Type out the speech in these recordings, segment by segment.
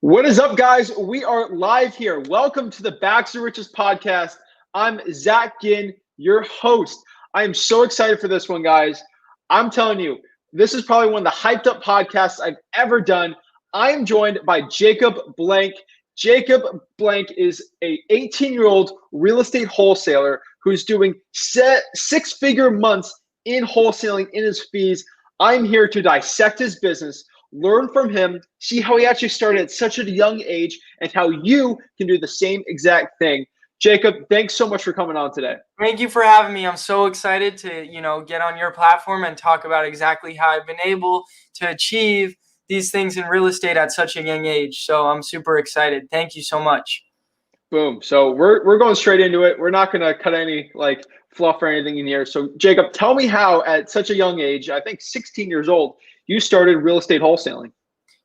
What is up, guys? We are live here. Welcome to the Backs to Riches podcast. I'm Zach Ginn, your host. I am so excited for this one, guys. I'm telling you, this is probably one of the hyped up podcasts I've ever done. I am joined by Jacob Blank. Jacob Blank is a 18-year-old real estate wholesaler who's doing six-figure months in wholesaling in his fees. I'm here to dissect his business, learn from him, see how he actually started at such a young age and how you can do the same exact thing. Jacob, thanks so much for coming on today. Thank you for having me. I'm so excited to, get on your platform and talk about exactly how I've been able to achieve these things in real estate at such a young age. So I'm super excited. Thank you so much. Boom. So we're going straight into it. We're not going to cut any fluff or anything in here. So Jacob, tell me how at such a young age, I think 16 years old, you started real estate wholesaling.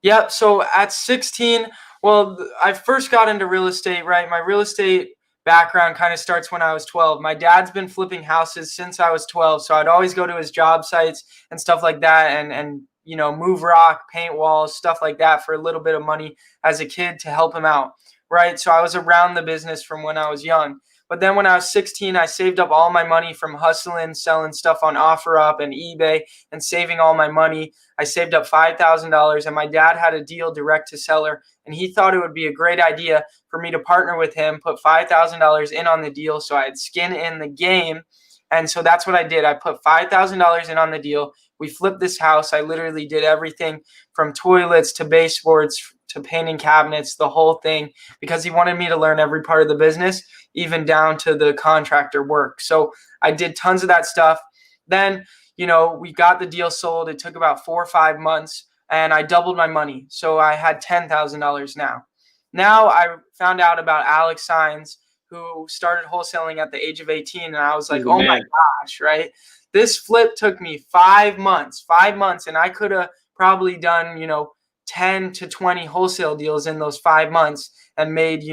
Yeah. So at 16, I first got into real estate, right? My real estate background kind of starts when I was 12. My dad's been flipping houses since I was 12. So I'd always go to his job sites and stuff like that and move rock, paint walls, stuff like that for a little bit of money as a kid to help him out, right? So I was around the business from when I was young. But then when I was 16, I saved up all my money from hustling, selling stuff on OfferUp and eBay and saving all my money. I saved up $5,000 and my dad had a deal direct to seller and he thought it would be a great idea for me to partner with him, put $5,000 in on the deal so I had skin in the game. And so that's what I did. I put $5,000 in on the deal. We flipped this house. I literally did everything from toilets to baseboards to painting cabinets, the whole thing, because he wanted me to learn every part of the business, even down to the contractor work. So I did tons of that stuff. Then, we got the deal sold. It took about 4 or 5 months and I doubled my money. So I had $10,000 now. Now I found out about Alex Signs, who started wholesaling at the age of 18. And I was like, oh my gosh, right? This flip took me 5 months, and I could have probably done, 10 to 20 wholesale deals in those 5 months and made,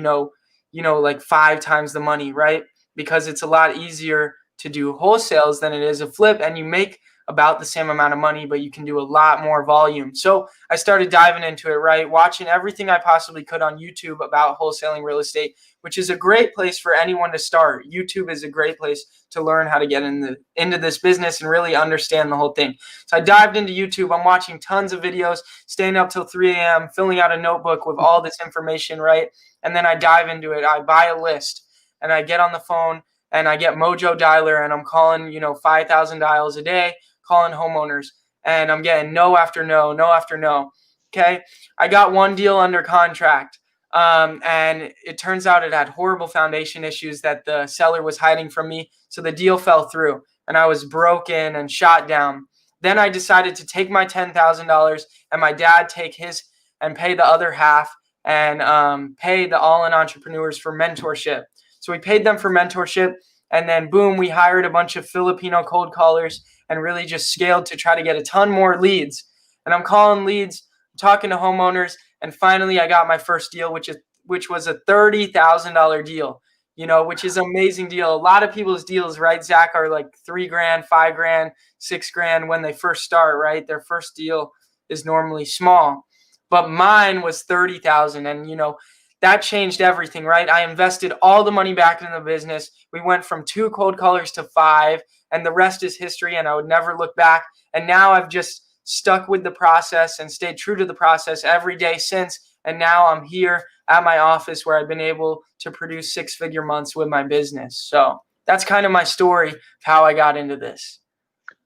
like 5 times the money, right? Because it's a lot easier to do wholesales than it is a flip, and you make about the same amount of money, but you can do a lot more volume. So I started diving into it, right? Watching everything I possibly could on YouTube about wholesaling real estate, which is a great place for anyone to start. YouTube is a great place to learn how to get into this business and really understand the whole thing. So I dived into YouTube. I'm watching tons of videos, staying up till 3 a.m., filling out a notebook with all this information, right? And then I dive into it. I buy a list and I get on the phone and I get Mojo Dialer and I'm calling, 5,000 dials a day, calling homeowners, and I'm getting no after no, no after no. Okay. I got one deal under contract. And it turns out it had horrible foundation issues that the seller was hiding from me. So the deal fell through and I was broken and shot down. Then I decided to take my $10,000 and my dad take his and pay the other half and pay the all-in entrepreneurs for mentorship. So we paid them for mentorship and then boom, we hired a bunch of Filipino cold callers and really just scaled to try to get a ton more leads. And I'm calling leads, talking to homeowners, and finally I got my first deal, which was a $30,000 deal, which is an amazing deal. A lot of people's deals, right, Zach, are like $3,000, $5,000, $6,000 when they first start, right? Their first deal is normally small, but mine was $30,000, and that changed everything, right? I invested all the money back into the business. We went from 2 cold callers to 5, and the rest is history, and I would never look back. And now I've just stuck with the process and stayed true to the process every day since. And now I'm here at my office where I've been able to produce 6-figure months with my business. So that's kind of my story of how I got into this.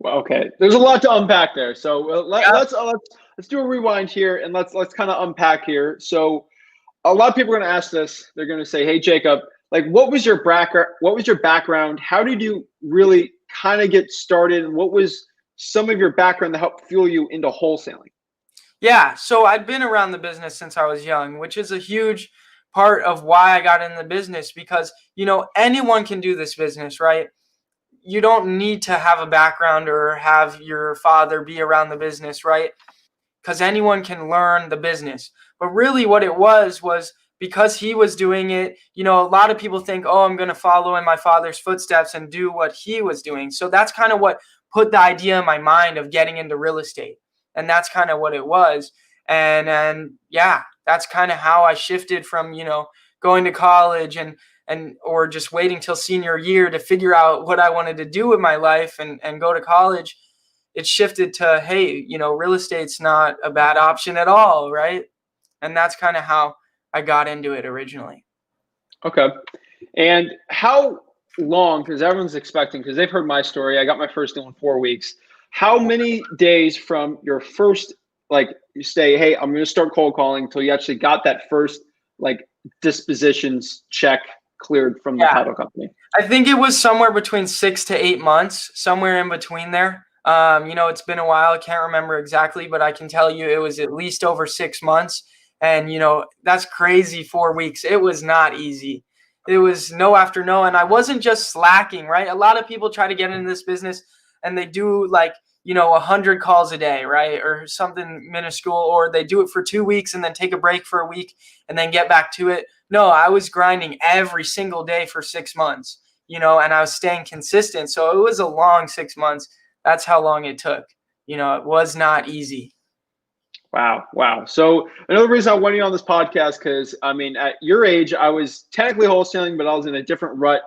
Well, okay. There's a lot to unpack there. So let's do a rewind here and let's kind of unpack here. So a lot of people are going to ask this. They're going to say, "Hey, Jacob, what was your background? How did you really kind of get started? And what was some of your background that helped fuel you into wholesaling?" Yeah, so I'd been around the business since I was young, which is a huge part of why I got in the business because, anyone can do this business, right? You don't need to have a background or have your father be around the business, right? Because anyone can learn the business. But really what it was because he was doing it, a lot of people think, oh, I'm going to follow in my father's footsteps and do what he was doing. So that's kind of what put the idea in my mind of getting into real estate. And that's kind of what it was. And yeah, that's kind of how I shifted from, going to college and or just waiting till senior year to figure out what I wanted to do with my life and go to college. It shifted to, hey, real estate's not a bad option at all, right? And that's kind of how I got into it originally. Okay. And how long, because everyone's expecting, because they've heard my story, I got my first deal in 4 weeks. How many days from your first, like you say, hey, I'm going to start cold calling until you actually got that first like dispositions check cleared from the title company? I think it was somewhere between 6 to 8 months, somewhere in between there. It's been a while. I can't remember exactly, but I can tell you it was at least over 6 months. And, that's crazy. 4 weeks. It was not easy. It was no after no. And I wasn't just slacking, right? A lot of people try to get into this business and they do 100 calls a day, right? Or something minuscule, or they do it for 2 weeks and then take a break for a week and then get back to it. No, I was grinding every single day for 6 months, and I was staying consistent. So it was a long 6 months. That's how long it took. It was not easy. Wow. So another reason I wanted you on this podcast, because at your age, I was technically wholesaling, but I was in a different rut.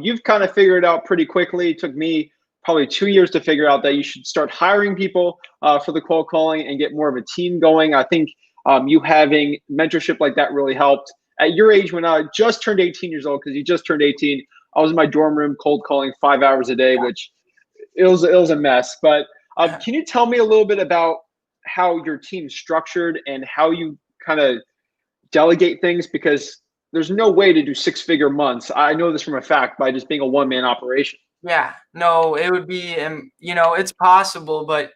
You've kind of figured it out pretty quickly. It took me probably 2 years to figure out that you should start hiring people for the cold calling and get more of a team going. I think you having mentorship like that really helped. At your age, when I just turned 18 years old, because you just turned 18, I was in my dorm room cold calling 5 hours a day, which it was a mess. But can you tell me a little bit about how your team's structured and how you kind of delegate things? Because there's no way to do 6-figure months. I know this from a fact by just being a one-man operation. Yeah, no, it would be, it's possible, but,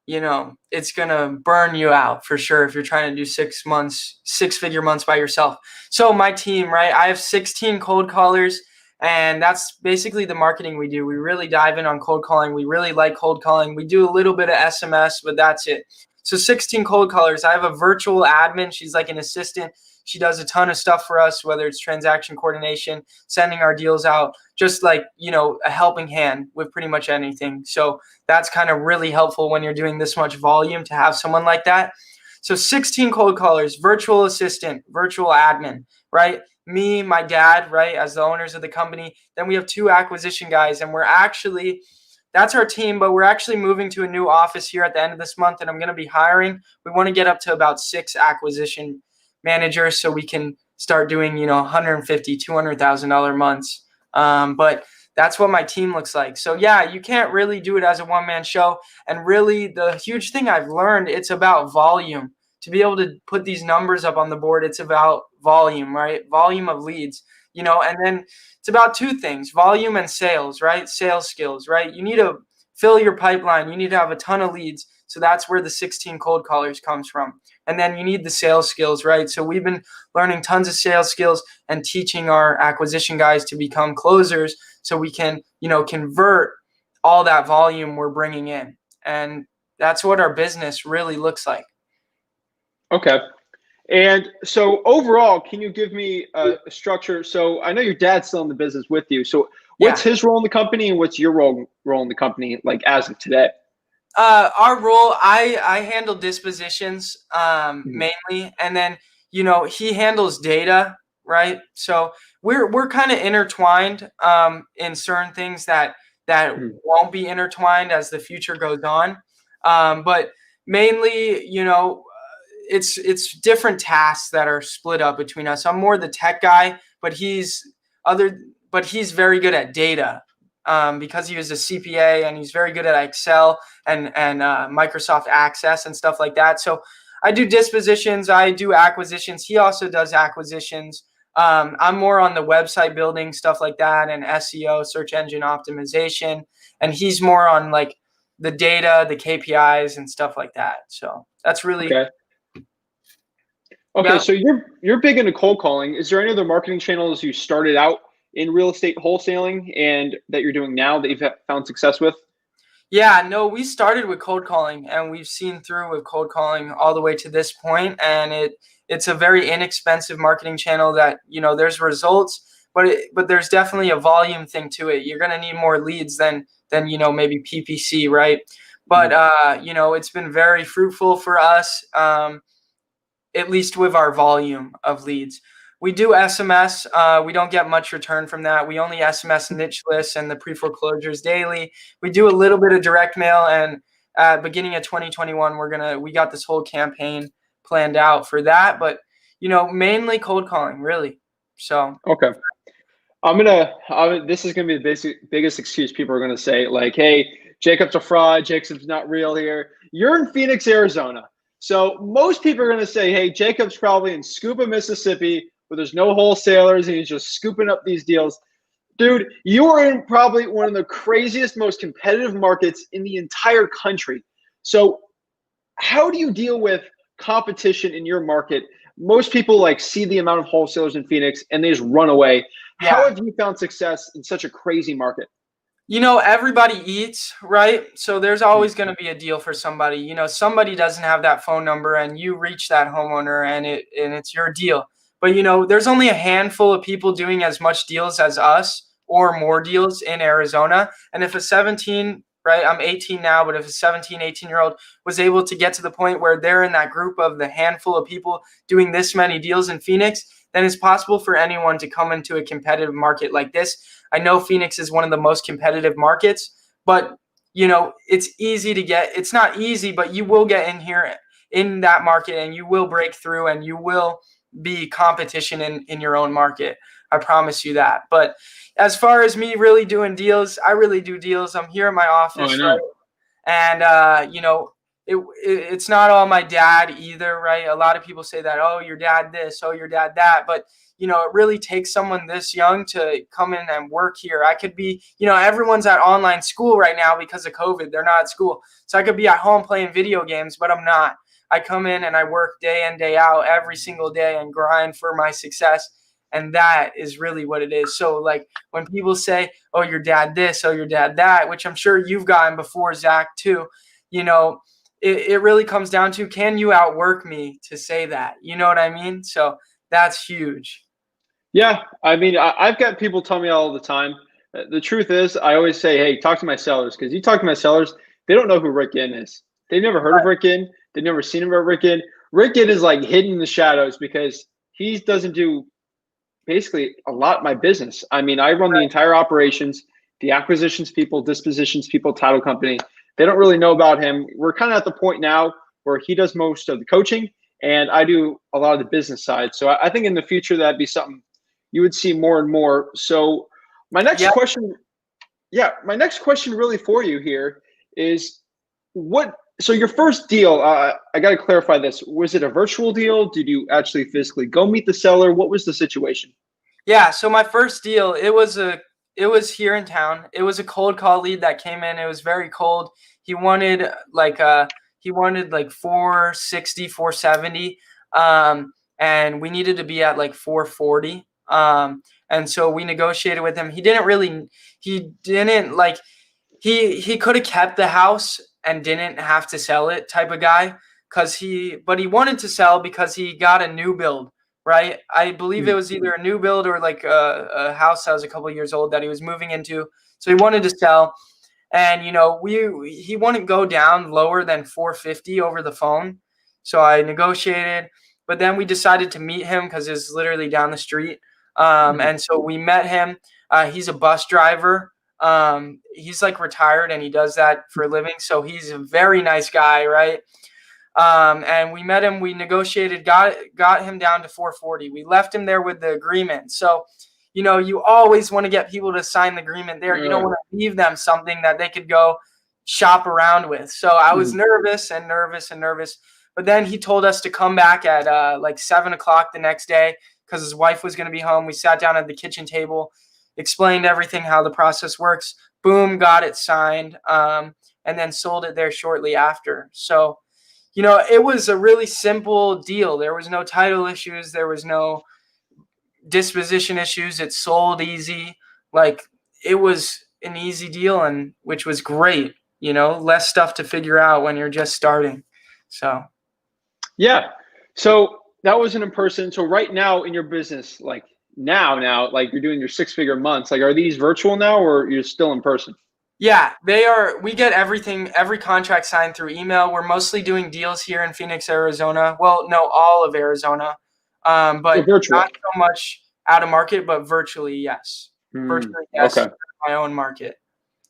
it's going to burn you out for sure if you're trying to do 6 months, 6-figure months by yourself. So my team, right, I have 16 cold callers, and that's basically the marketing we do. We really dive in on cold calling. We really like cold calling. We do a little bit of SMS, but that's it. So 16 cold callers. I have a virtual admin. She's like an assistant. She does a ton of stuff for us, whether it's transaction coordination, sending our deals out, just like, a helping hand with pretty much anything. So that's kind of really helpful when you're doing this much volume to have someone like that. So 16 cold callers, virtual assistant, virtual admin, right? Me, my dad, right, as the owners of the company. Then we have 2 acquisition guys, and that's our team, but we're actually moving to a new office here at the end of this month, and I'm going to be hiring. We want to get up to about 6 acquisition managers so we can start doing, $150,000, $200,000 months. But that's what my team looks like. So yeah, you can't really do it as a one-man show. And really the huge thing I've learned, it's about volume. To be able to put these numbers up on the board, it's about volume, right? Volume of leads, and then it's about 2 things, volume and sales, right? Sales skills, right? You need to fill your pipeline. You need to have a ton of leads. So that's where the 16 cold callers comes from. And then you need the sales skills, right? So we've been learning tons of sales skills and teaching our acquisition guys to become closers so we can, convert all that volume we're bringing in. And that's what our business really looks like. Okay. And so overall, can you give me a structure? So I know your dad's still in the business with you. So what's his role in the company and what's your role in the company, like as of today? Our role, I handle dispositions mainly, and then he handles data, right? So we're kind of intertwined in certain things that won't be intertwined as the future goes on. But mainly, it's different tasks that are split up between us. I'm more the tech guy, but he's very good at data. Because he was a CPA and he's very good at Excel and Microsoft Access and stuff like that. So I do dispositions, I do acquisitions. He also does acquisitions. I'm more on the website building, stuff like that, and SEO, search engine optimization. And he's more on like the data, the KPIs and stuff like that. So that's really Okay. Yeah. So you're big into cold calling. Is there any other marketing channels you started out in real estate wholesaling and that you're doing now that you've found success with? Yeah, no, we started with cold calling and we've seen through with cold calling all the way to this point. And it's a very inexpensive marketing channel that, there's results, but there's definitely a volume thing to it. You're going to need more leads than maybe PPC, right? But, it's been very fruitful for us. at least with our volume of leads. We do SMS. We don't get much return from that. We only SMS niche lists and the pre-foreclosures daily. We do a little bit of direct mail, and beginning of 2021, we got this whole campaign planned out for that. But mainly cold calling, really. So okay. This is gonna be the biggest excuse people are gonna say, like, hey, Jacob's a fraud, Jacob's not real here. You're in Phoenix, Arizona. So most people are gonna say, hey, Jacob's probably in Scuba, Mississippi, where there's no wholesalers and he's just scooping up these deals. Dude, you are in probably one of the craziest, most competitive markets in the entire country. So how do you deal with competition in your market? Most people like see the amount of wholesalers in Phoenix and they just run away. Yeah. How have you found success in such a crazy market? Everybody eats, right? So there's always going to be a deal for somebody. Somebody doesn't have that phone number and you reach that homeowner and it's your deal. But there's only a handful of people doing as much deals as us or more deals in Arizona. And if a 17, right, I'm 18 now, but if a 17, 18-year-old was able to get to the point where they're in that group of the handful of people doing this many deals in Phoenix, then it's possible for anyone to come into a competitive market like this. I know Phoenix is one of the most competitive markets, but it's easy to get. It's not easy, but you will get in here in that market and you will break through and you will be competition in your own market. I promise you that. But as far as me really doing deals, I really do deals. I'm here in my office, right? And it's not all my dad either, right? A lot of people say that, oh, your dad this, oh, your dad that. But, it really takes someone this young to come in and work here. I could be, everyone's at online school right now because of COVID. They're not at school. So I could be at home playing video games, but I'm not. I come in and I work day in, day out every single day and grind for my success. And that is really what it is. So like when people say, oh, your dad this, oh, your dad that, which I'm sure you've gotten before, Zach, too, it really comes down to, can you outwork me to say that? You know what I mean? So that's huge. Yeah, I mean, I've got people tell me all the time. The truth is, I always say, hey, talk to my sellers, because you talk to my sellers, they don't know who Rick Ginn is. They've never heard of Rick Ginn. They've never seen about Rick Ginn. Rick Ginn is like hidden in the shadows because he doesn't do basically a lot of my business. I mean, I run the entire operations, the acquisitions people, dispositions people, title company. They don't really know about him. We're kind of at the point now where he does most of the coaching and I do a lot of the business side. So I think in the future, that'd be something you would see more and more. So my next question really for you here is so your first deal, I got to clarify this. Was it a virtual deal? Did you actually physically go meet the seller? What was the situation? Yeah. So my first deal, it was here in town. It was a cold call lead that came in. It was very cold. He wanted like 460, 470. And we needed to be at like 440. And so we negotiated with him. He could have kept the house and didn't have to sell it type of guy. But he wanted to sell because he got a new build, right? I believe it was either a new build or like a house that was a couple of years old that he was moving into. So he wanted to sell. And, he wouldn't go down lower than 450 over the phone. So I negotiated, but then we decided to meet him because it's literally down the street. And so we met him. He's a bus driver. He's like retired and he does that for a living. So he's a very nice guy, right? And we met him, we negotiated, got him down to 440. We left him there with the agreement. So, you always want to get people to sign the agreement there. You don't want to leave them something that they could go shop around with. So I was nervous. But then he told us to come back at like 7:00 the next day because his wife was going to be home. We sat down at the kitchen table, explained everything, how the process works. Boom, got it signed, and then sold it there shortly after. So, it was a really simple deal. There was no title issues. There was no disposition issues. It sold easy. Like, it was an easy deal, and which was great. Less stuff to figure out when you're just starting. So. Yeah. So that was an in-person. So right now in your business, now, like you're doing your 6-figure months, like are these virtual now or you're still in person? Yeah, they are. We get everything, every contract signed through email. We're mostly doing deals here in Phoenix, Arizona. Well, no, all of Arizona, So but virtual. not so much out of market, but virtually, yes. Virtually, yes, Okay. my own market.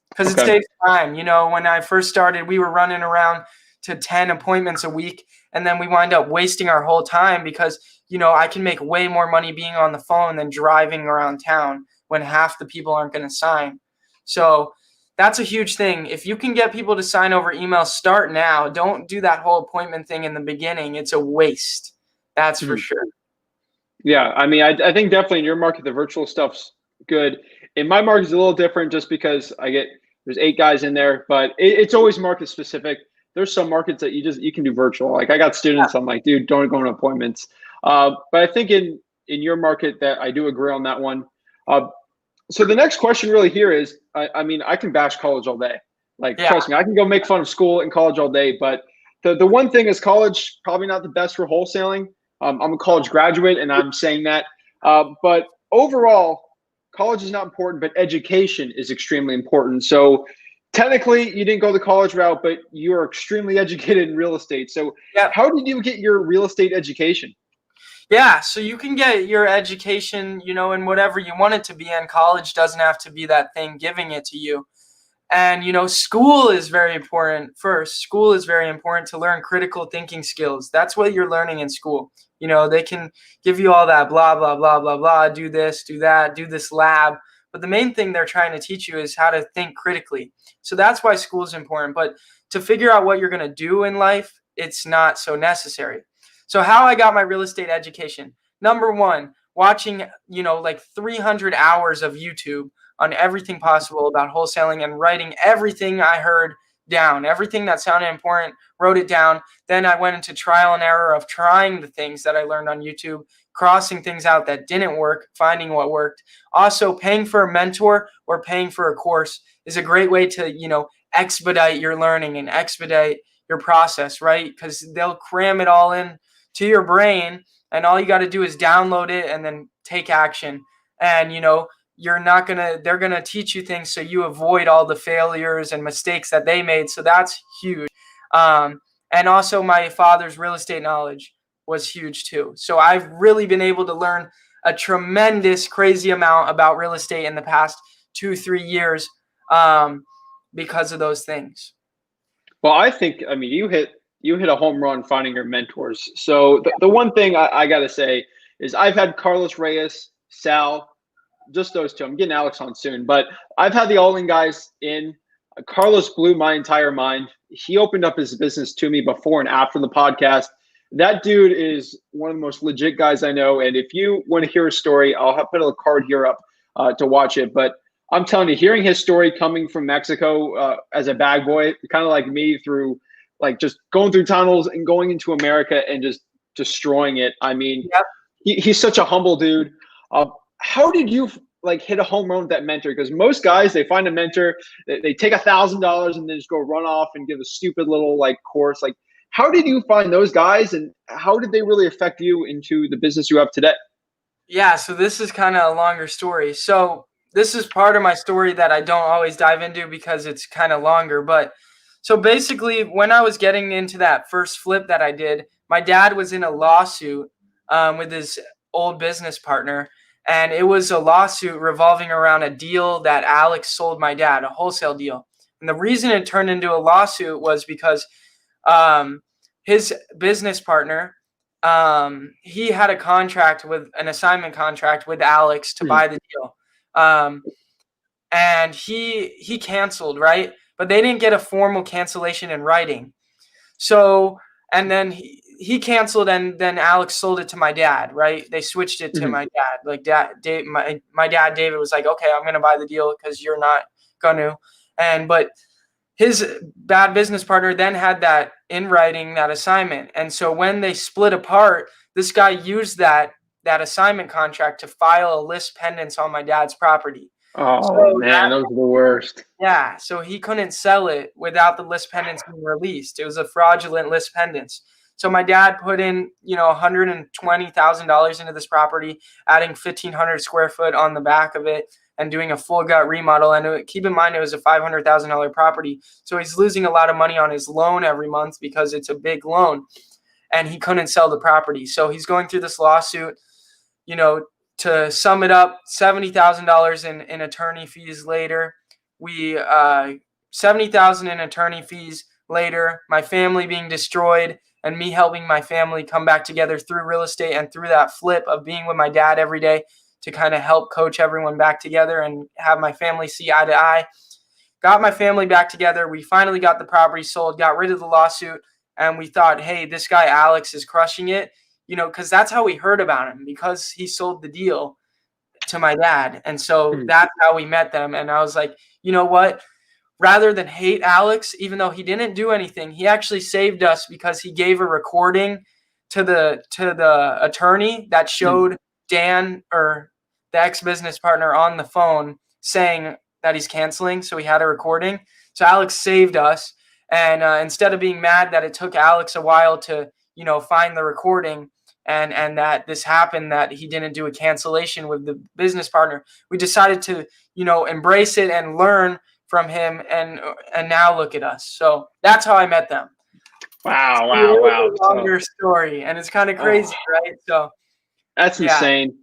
Because it Okay. saves time. You know, when I first started, we were running around to 10 appointments a week, and then we wind up wasting our whole time because, you know, I can make way more money being on the phone than driving around town when half the people aren't going to sign. So that's a huge thing. If you can get people to sign over email, start now. Don't do that whole appointment thing in the beginning. It's a waste. That's for Mhm. sure. Yeah, I mean, I think definitely in your market the virtual stuff's good. In my market, it's a little different just because there's 8 guys in there, but it's always market specific. There's some markets that you can do virtual. Like I got students, I'm like, dude, don't go on appointments. But I think in your market that I do agree on that one. Uh, so the next question really here is, I mean, I can bash college all day. Like, Yeah. trust me, I can go make fun of school and college all day. But the one thing is, college probably not the best for wholesaling. I'm a college graduate, and I'm saying that. But overall, college is not important, but education is extremely important. So technically, you didn't go the college route, but you are extremely educated in real estate. So Yeah. how did you get your real estate education? Yeah, so you can get your education, you know, in whatever you want it to be, and college doesn't have to be that thing giving it to you. And, you know, school is very important first. School is very important to learn critical thinking skills. That's what you're learning in school. You know, they can give you all that blah, blah, blah, blah, blah, do this, do that, do this lab. But the main thing they're trying to teach you is how to think critically. So that's why school is important. But to figure out what you're going to do in life, it's not so necessary. So, how I got my real estate education: number one, watching, you know, like 300 hours of YouTube on everything possible about wholesaling and writing everything I heard down, everything that sounded important, wrote it down. Then I went into trial and error of trying the things that I learned on YouTube, crossing things out that didn't work, finding what worked. Also, paying for a mentor or paying for a course is a great way to, you know, expedite your learning and expedite your process, right? Because they'll cram it all in to your brain, and all you got to do is download it and then take action. And, you know, they're gonna teach you things so you avoid all the failures and mistakes that they made. So that's huge. And also, my father's real estate knowledge was huge too. So I've really been able to learn a tremendous, crazy amount about real estate in the past 2-3 years, because of those things. Well, I think, I mean, you hit a home run finding your mentors. So the one thing I got to say is I've had Carlos Reyes, Sal, just those two. I'm getting Alex on soon, but I've had the all-in guys in. Carlos blew my entire mind. He opened up his business to me before and after the podcast. That dude is one of the most legit guys I know. And if you want to hear a story, put a card here up to watch it. But I'm telling you, hearing his story coming from Mexico as a bag boy, kind of like me, through like just going through tunnels and going into America and just destroying it. I mean, Yep. he's such a humble dude. How did you like hit a home run with that mentor? Because most guys, they find a mentor, they take $1,000 and then just go run off and give a stupid little like course. Like, how did you find those guys, and how did they really affect you into the business you have today? Yeah, so this is kind of a longer story. So this is part of my story that I don't always dive into because it's kind of longer. But so basically, when I was getting into that first flip that I did, my dad was in a lawsuit with his old business partner. And it was a lawsuit revolving around a deal that Alex sold my dad, a wholesale deal. And the reason it turned into a lawsuit was because um, his business partner, he had a contract with an assignment contract with Alex to Mhm. buy the deal. And he canceled, right? But they didn't get a formal cancellation in writing. So, and then he canceled, and then Alex sold it to my dad, right? They switched it to Mhm. my dad. Like my dad David was like, okay, I'm gonna buy the deal because you're not gonna. But his bad business partner then had that in writing, that assignment. And so when they split apart, this guy used that assignment contract to file a list pendants on my dad's property. Oh So man, those are the worst. yeah, so he couldn't sell it without the list pendants being released. It was a fraudulent list pendants. So my dad put in, you know, $120,000 into this property, adding 1,500 square foot on the back of it. and doing a full gut remodel. And keep in mind, it was a $500,000 property. So he's losing a lot of money on his loan every month because it's a big loan and he couldn't sell the property. So he's going through this lawsuit, to sum it up, $70,000 in attorney fees later. $70,000 in attorney fees later, my family being destroyed and me helping my family come back together through real estate and through that flip of being with my dad every day to kind of help coach everyone back together and have my family see eye to eye. Got my family back together. We finally got the property sold, got rid of the lawsuit, and we thought, hey, this guy Alex is crushing it, because that's how we heard about him, because he sold the deal to my dad. And so that's how we met them. And I was like, you know what? Rather than hate Alex, even though he didn't do anything, he actually saved us because he gave a recording to the attorney that showed Dan, or the ex-business partner, on the phone saying that he's canceling. So he had a recording. So Alex saved us. And instead of being mad that it took Alex a while to, find the recording and that this happened, that he didn't do a cancellation with the business partner, we decided to, embrace it and learn from him, and now look at us. So that's how I met them. Wow. Longer story, and it's kind of crazy, right? So that's insane.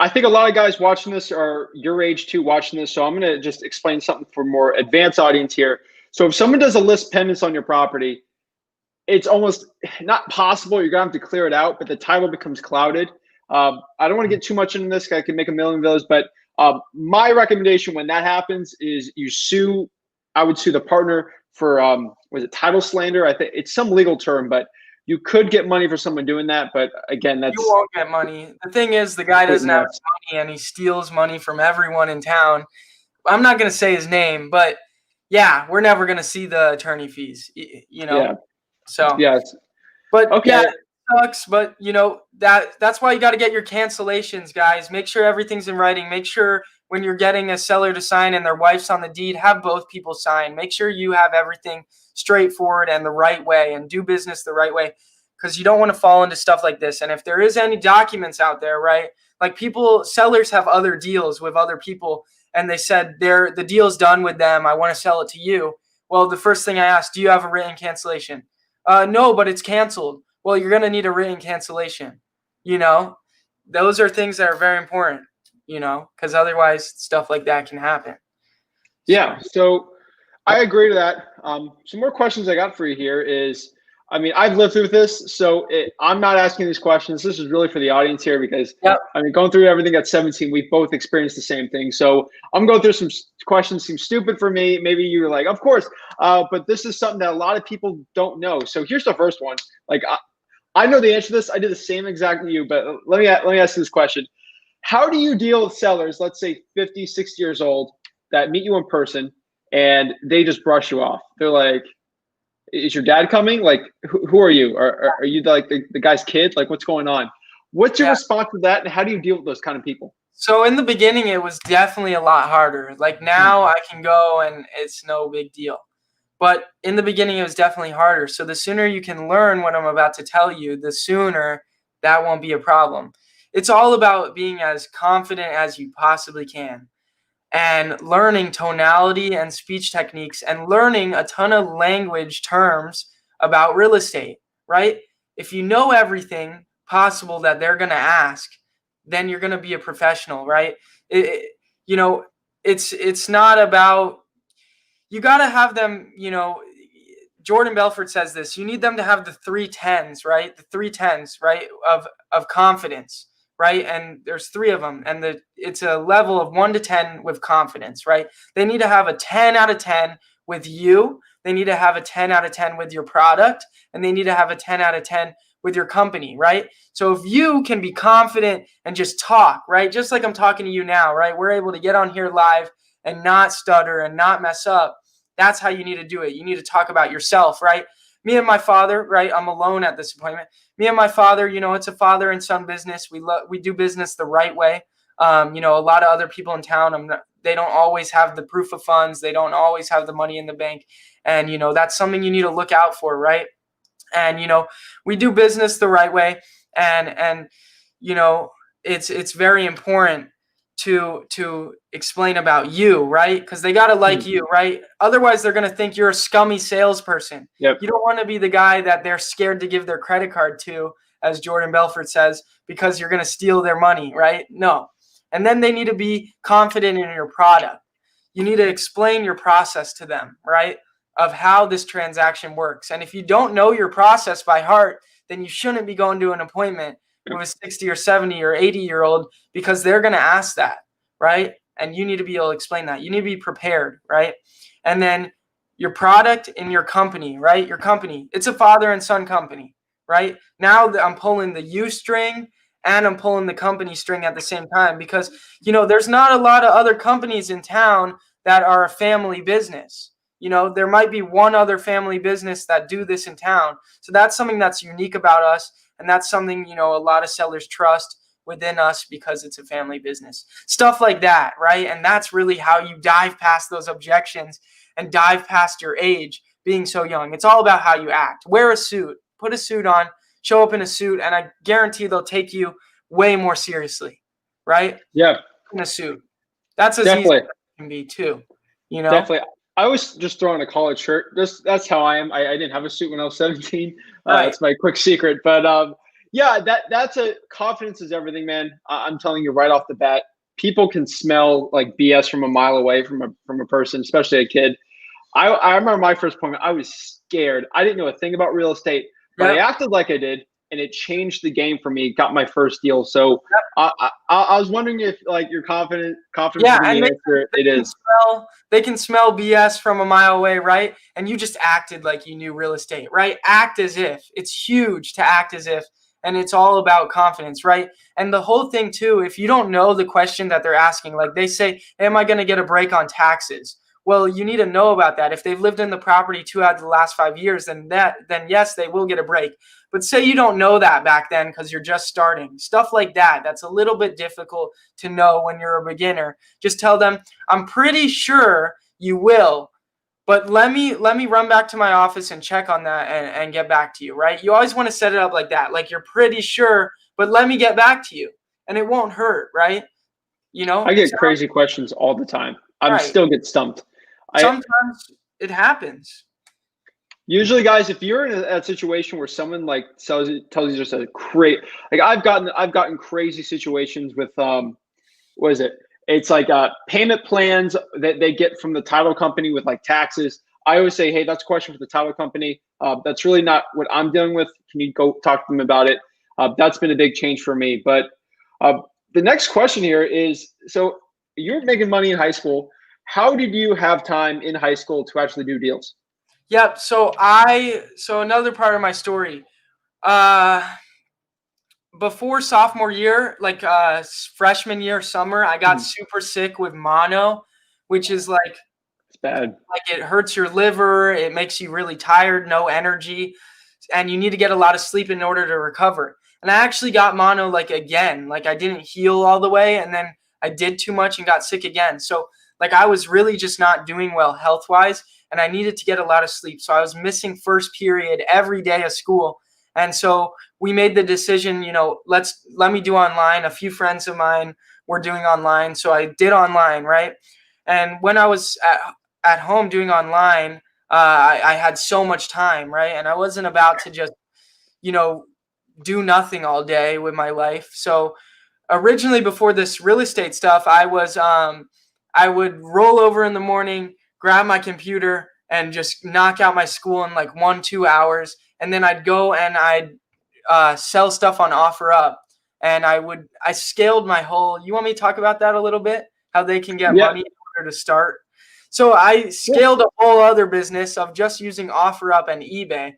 I think a lot of guys watching this are your age too, watching this. So I'm going to just explain something for more advanced audience here. So if someone does a list pendants on your property, it's almost not possible. You're going to have to clear it out, but the title becomes clouded. I don't want to get too much into this. I can make a million videos, but my recommendation when that happens is you sue. I would sue the partner for, was it title slander? I think it's some legal term, but you could get money for someone doing that. But again, you won't get money. The thing is, the guy doesn't have money and he steals money from everyone in town. I'm not going to say his name, but yeah, we're never going to see the attorney fees, Yeah. So, yes. But okay. Yeah, it sucks. But that's why you got to get your cancellations, guys. Make sure everything's in writing. Make sure when you're getting a seller to sign and their wife's on the deed, have both people sign. Make sure you have everything straightforward and the right way, and do business the right way, because you don't want to fall into stuff like this. And if there is any documents out there, right, like sellers have other deals with other people, and they said the deal's done with them, I want to sell it to you. Well, the first thing I asked, do you have a written cancellation? No, but it's canceled. Well, you're going to need a written cancellation. Those are things that are very important, because otherwise stuff like that can happen. Yeah. So I agree to that. Some more questions I got for you here is, I've lived through this, so I'm not asking these questions. This is really for the audience here, because going through everything at 17, we both experienced the same thing. So I'm going through some questions seem stupid for me. Maybe you're like, of course, but this is something that a lot of people don't know. So here's the first one. Like, I know the answer to this. I did the same exact to you, but let me ask you this question. How do you deal with sellers, let's say 50, 60 years old, that meet you in person and they just brush you off? They're like, is your dad coming? Like, who are you? Are you like the guy's kid? Like, what's going on? What's your response to that? And how do you deal with those kind of people? So in the beginning, it was definitely a lot harder. Like now I can go and it's no big deal. But in the beginning, it was definitely harder. So the sooner you can learn what I'm about to tell you, the sooner that won't be a problem. It's all about being as confident as you possibly can, and learning tonality and speech techniques, and learning a ton of language terms about real estate, right? If you know everything possible that they're going to ask, then you're going to be a professional, right? It's not about, you got to have them, Jordan Belfort says this, you need them to have the 3 10s, right? The 3 10s, right? Of confidence, right? And there's 3 of them, and it's a level of 1 to 10 with confidence, right? They need to have a 10 out of 10 with you. They need to have a 10 out of 10 with your product, and they need to have a 10 out of 10 with your company, right? So if you can be confident and just talk, right? Just like I'm talking to you now, right? We're able to get on here live and not stutter and not mess up. That's how you need to do it. You need to talk about yourself, right? Me and my father, right? I'm alone at this appointment. Me and my father, it's a father and son business. We do business the right way. A lot of other people in town, they don't always have the proof of funds. They don't always have the money in the bank. And, that's something you need to look out for, right? And, we do business the right way. And it's very important, to explain about you, right? Because they got to like you, right? Otherwise, they're going to think you're a scummy salesperson. Yep. You don't want to be the guy that they're scared to give their credit card to, as Jordan Belfort says, because you're going to steal their money, right? No. And then they need to be confident in your product. You need to explain your process to them, right? Of how this transaction works. And if you don't know your process by heart, then you shouldn't be going to an appointment with a 60 or 70 or 80-year-old, because they're going to ask that, right? And you need to be able to explain that. You need to be prepared, right? And then your product and your company, right? Your company, it's a father and son company, right? Now that I'm pulling the you string and I'm pulling the company string at the same time, because, there's not a lot of other companies in town that are a family business. There might be one other family business that do this in town. So that's something that's unique about us. And that's something, a lot of sellers trust within us because it's a family business. Stuff like that, right? And that's really how you dive past those objections and dive past your age being so young. It's all about how you act. Wear a suit, put a suit on, show up in a suit, and I guarantee they'll take you way more seriously, right? Yeah. In a suit. That's as Definitely. easy as it can be too, Definitely. I was just throwing a collared shirt. That's how I am. I didn't have a suit when I was 17. Right. That's my quick secret. But yeah, that's confidence is everything, man. I'm telling you right off the bat. People can smell like BS from a mile away from a person, especially a kid. I remember my first appointment. I was scared. I didn't know a thing about real estate, but I acted like I did, and it changed the game for me. Got my first deal. So I was wondering if like you're confident. Yeah, and the answer it is. They can smell BS from a mile away, right? And you just acted like you knew real estate, right? Act as if. It's huge to act as if, and it's all about confidence, right? And the whole thing too, if you don't know the question that they're asking, like they say, hey, am I going to get a break on taxes? Well, you need to know about that. If they've lived in the property 2 out of the last 5 years, then yes, they will get a break. But say you don't know that back then because you're just starting. Stuff like that, that's a little bit difficult to know when you're a beginner. Just tell them, I'm pretty sure you will, but let me run back to my office and check on that and get back to you, right? You always want to set it up like that, like you're pretty sure, but let me get back to you. And it won't hurt, right? I get crazy questions all the time. I still get stumped. Sometimes it happens. Usually, guys, if you're in a situation where someone like tells you just a great, like I've gotten crazy situations with what is it? It's like payment plans that they get from the title company with like taxes. I always say, hey, that's a question for the title company. That's really not what I'm dealing with. Can you go talk to them about it? That's been a big change for me. But the next question here is, so you're making money in high school. How did you have time in high school to actually do deals? Yep. So another part of my story, before sophomore year, like freshman year, summer, I got super sick with mono, which is like, it's bad. Like it hurts your liver. It makes you really tired, no energy, and you need to get a lot of sleep in order to recover. And I actually got mono like again, like I didn't heal all the way, and then I did too much and got sick again. So like I was really just not doing well health-wise, and I needed to get a lot of sleep. So I was missing first period every day of school. And so we made the decision, let me do online. A few friends of mine were doing online. So I did online, right? And when I was at home doing online, I had so much time, right? And I wasn't about to just, do nothing all day with my life. So originally before this real estate stuff, I would roll over in the morning, grab my computer, and just knock out my school in like 1-2 hours. And then I'd go and I'd sell stuff on OfferUp. And I scaled my whole, you want me to talk about that a little bit? How they can get money in order to start? So I scaled a whole other business of just using OfferUp and eBay.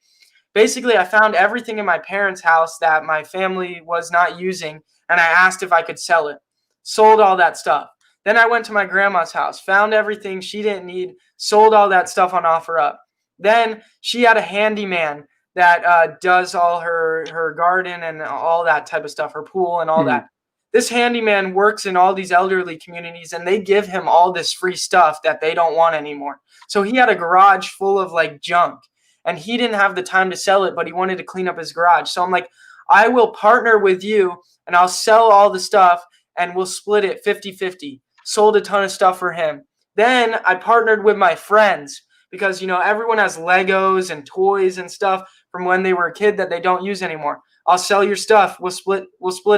Basically, I found everything in my parents' house that my family was not using, and I asked if I could sell it. Sold all that stuff. Then I went to my grandma's house, found everything she didn't need, sold all that stuff on OfferUp. Then she had a handyman that does all her garden and all that type of stuff, her pool and all that. This handyman works in all these elderly communities, and they give him all this free stuff that they don't want anymore. So he had a garage full of like junk, and he didn't have the time to sell it, but he wanted to clean up his garage. So I'm like, I will partner with you, and I'll sell all the stuff, and we'll split it 50-50. Sold a ton of stuff for him. Then I partnered with my friends because, everyone has Legos and toys and stuff from when they were a kid that they don't use anymore. I'll sell your stuff. We'll split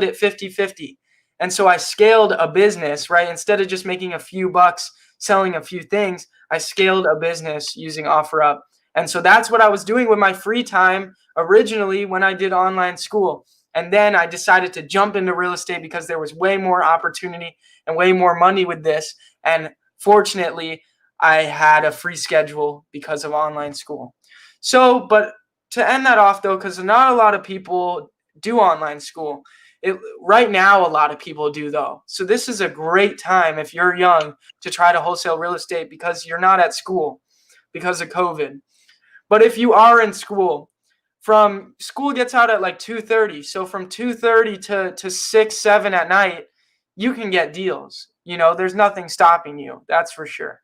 it 50-50. And so I scaled a business, right? Instead of just making a few bucks selling a few things, I scaled a business using OfferUp. And so that's what I was doing with my free time originally when I did online school. And then I decided to jump into real estate because there was way more opportunity and way more money with this. And fortunately, I had a free schedule because of online school. So, but to end that off though, because not a lot of people do online school. Right now, a lot of people do though. So this is a great time if you're young to try to wholesale real estate because you're not at school because of COVID. But if you are in school, from school gets out at like 2:30. So from 2:30 to 6, 7 at night, you can get deals. There's nothing stopping you. That's for sure.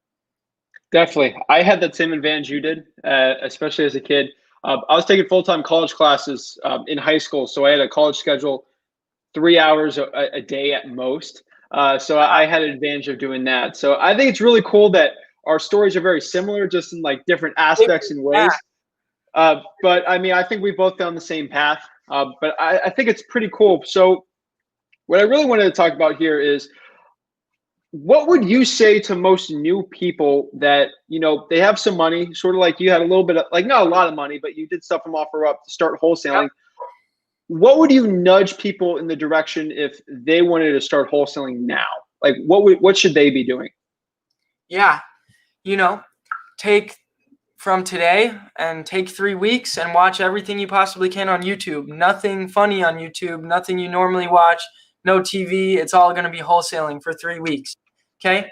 Definitely. I had that same advantage you did, especially as a kid. I was taking full-time college classes in high school. So I had a college schedule, 3 hours a day at most. So I had an advantage of doing that. So I think it's really cool that our stories are very similar, just in like different aspects and ways. But I mean, I think we both found the same path. But I think it's pretty cool. So what I really wanted to talk about here is, what would you say to most new people that, they have some money, sort of like you had a little bit of, like, not a lot of money, but you did stuff from OfferUp to start wholesaling. Yep. What would you nudge people in the direction if they wanted to start wholesaling now? Like, what should they be doing? Yeah. Take from today and take 3 weeks and watch everything you possibly can on YouTube. Nothing funny on YouTube, nothing you normally watch, no TV. It's all going to be wholesaling for 3 weeks. Okay.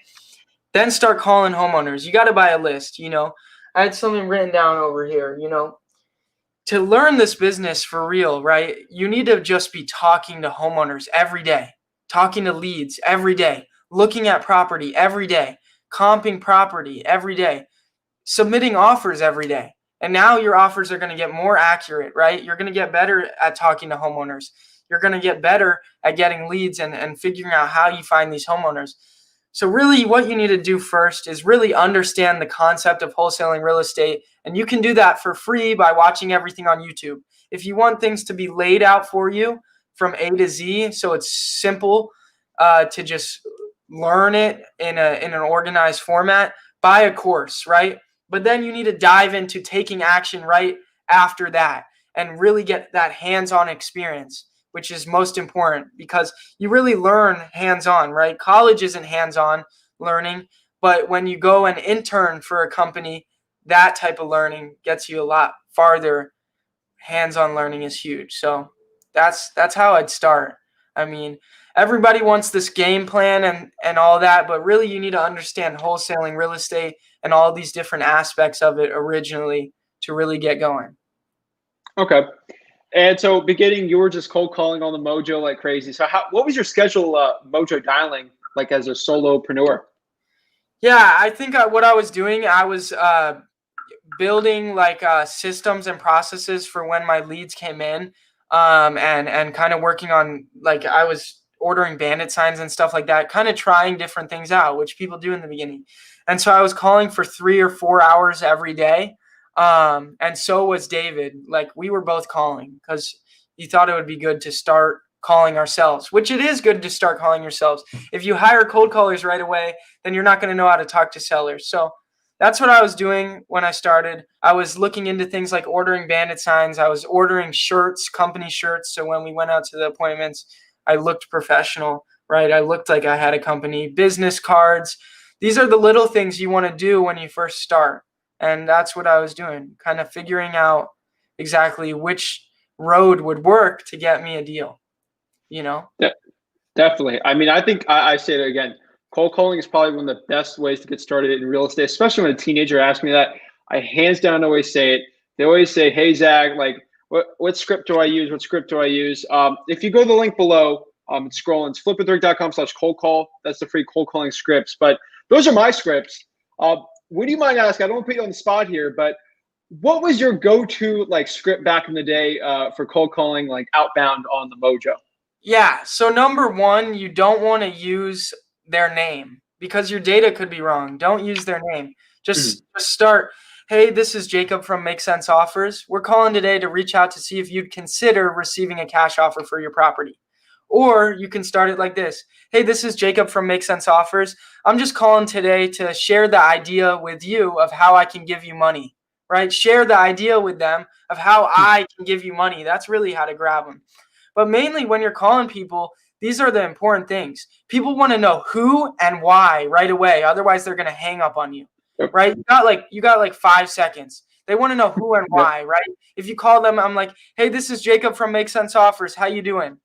Then start calling homeowners. You got to buy a list. I had something written down over here, to learn this business for real, right? You need to just be talking to homeowners every day, talking to leads every day, looking at property every day, comping property every day, submitting offers every day. And now your offers are going to get more accurate, right? You're going to get better at talking to homeowners. You're going to get better at getting leads and figuring out how you find these homeowners. So really what you need to do first is really understand the concept of wholesaling real estate. And you can do that for free by watching everything on YouTube. If you want things to be laid out for you from A to Z, so it's simple to just learn it in an organized format, buy a course, right? But then you need to dive into taking action right after that and really get that hands-on experience, which is most important because you really learn hands-on, right? College isn't hands-on learning, but when you go and intern for a company, that type of learning gets you a lot farther. Hands-on learning is huge. So that's how I'd start. I mean, everybody wants this game plan and all that, but really you need to understand wholesaling real estate and all these different aspects of it originally to really get going. Okay. And so beginning, you were just cold calling on the Mojo like crazy. So what was your schedule Mojo dialing like as a solopreneur? Yeah, I think what I was doing, I was building like systems and processes for when my leads came in and kind of working on, like, I was ordering bandit signs and stuff like that, kind of trying different things out, which people do in the beginning. And so I was calling for 3 or 4 hours every day. And so was David. Like, we were both calling because he thought it would be good to start calling ourselves, which it is good to start calling yourselves. If you hire cold callers right away, then you're not going to know how to talk to sellers. So that's what I was doing when I started. I was looking into things like ordering bandit signs. I was ordering shirts, company shirts. So when we went out to the appointments, I looked professional, right? I looked like I had a company, business cards. These are the little things you want to do when you first start. And that's what I was doing, kind of figuring out exactly which road would work to get me a deal, Yeah, definitely. I mean, I think I say it again. Cold calling is probably one of the best ways to get started in real estate, especially when a teenager asks me that. I hands down always say it. They always say, "Hey, Zach, like, what script do I use? What script do I use?" If you go to the link below, scroll and flipwithrick.com/cold call. That's the free cold calling scripts. But those are my scripts. Would you mind asking? I don't want to put you on the spot here, but what was your go-to like script back in the day for cold calling, like outbound on the Mojo? Yeah. So number one, you don't want to use their name because your data could be wrong. Don't use their name. Just start. Hey, this is Jacob from Make Sense Offers. We're calling today to reach out to see if you'd consider receiving a cash offer for your property. Or you can start it like this. Hey, this is Jacob from Make Sense Offers. I'm just calling today to share the idea with you of how I can give you money, right? Share the idea with them of how I can give you money. That's really how to grab them. But mainly when you're calling people, these are the important things. People want to know who and why right away. Otherwise, they're going to hang up on you, right? You got like 5 seconds. They want to know who and why, right? If you call them, I'm like, hey, this is Jacob from Make Sense Offers. How you doing?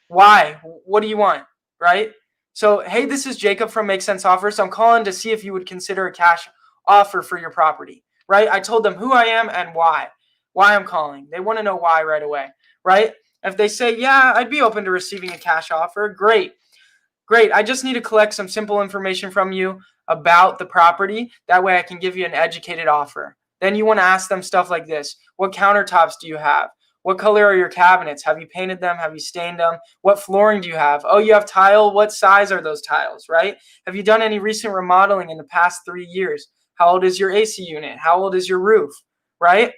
Why? What do you want? Right? So, hey, this is Jacob from Make Sense Offers. I'm calling to see if you would consider a cash offer for your property, right? I told them who I am and why I'm calling. They want to know why right away, right? If they say, yeah, I'd be open to receiving a cash offer, great. Great. I just need to collect some simple information from you about the property. That way I can give you an educated offer. Then you want to ask them stuff like this. What countertops do you have? What color are your cabinets? Have you painted them? Have you stained them? What flooring do you have? Oh, you have tile. What size are those tiles, right? Have you done any recent remodeling in the past 3 years? How old is your AC unit? How old is your roof, right?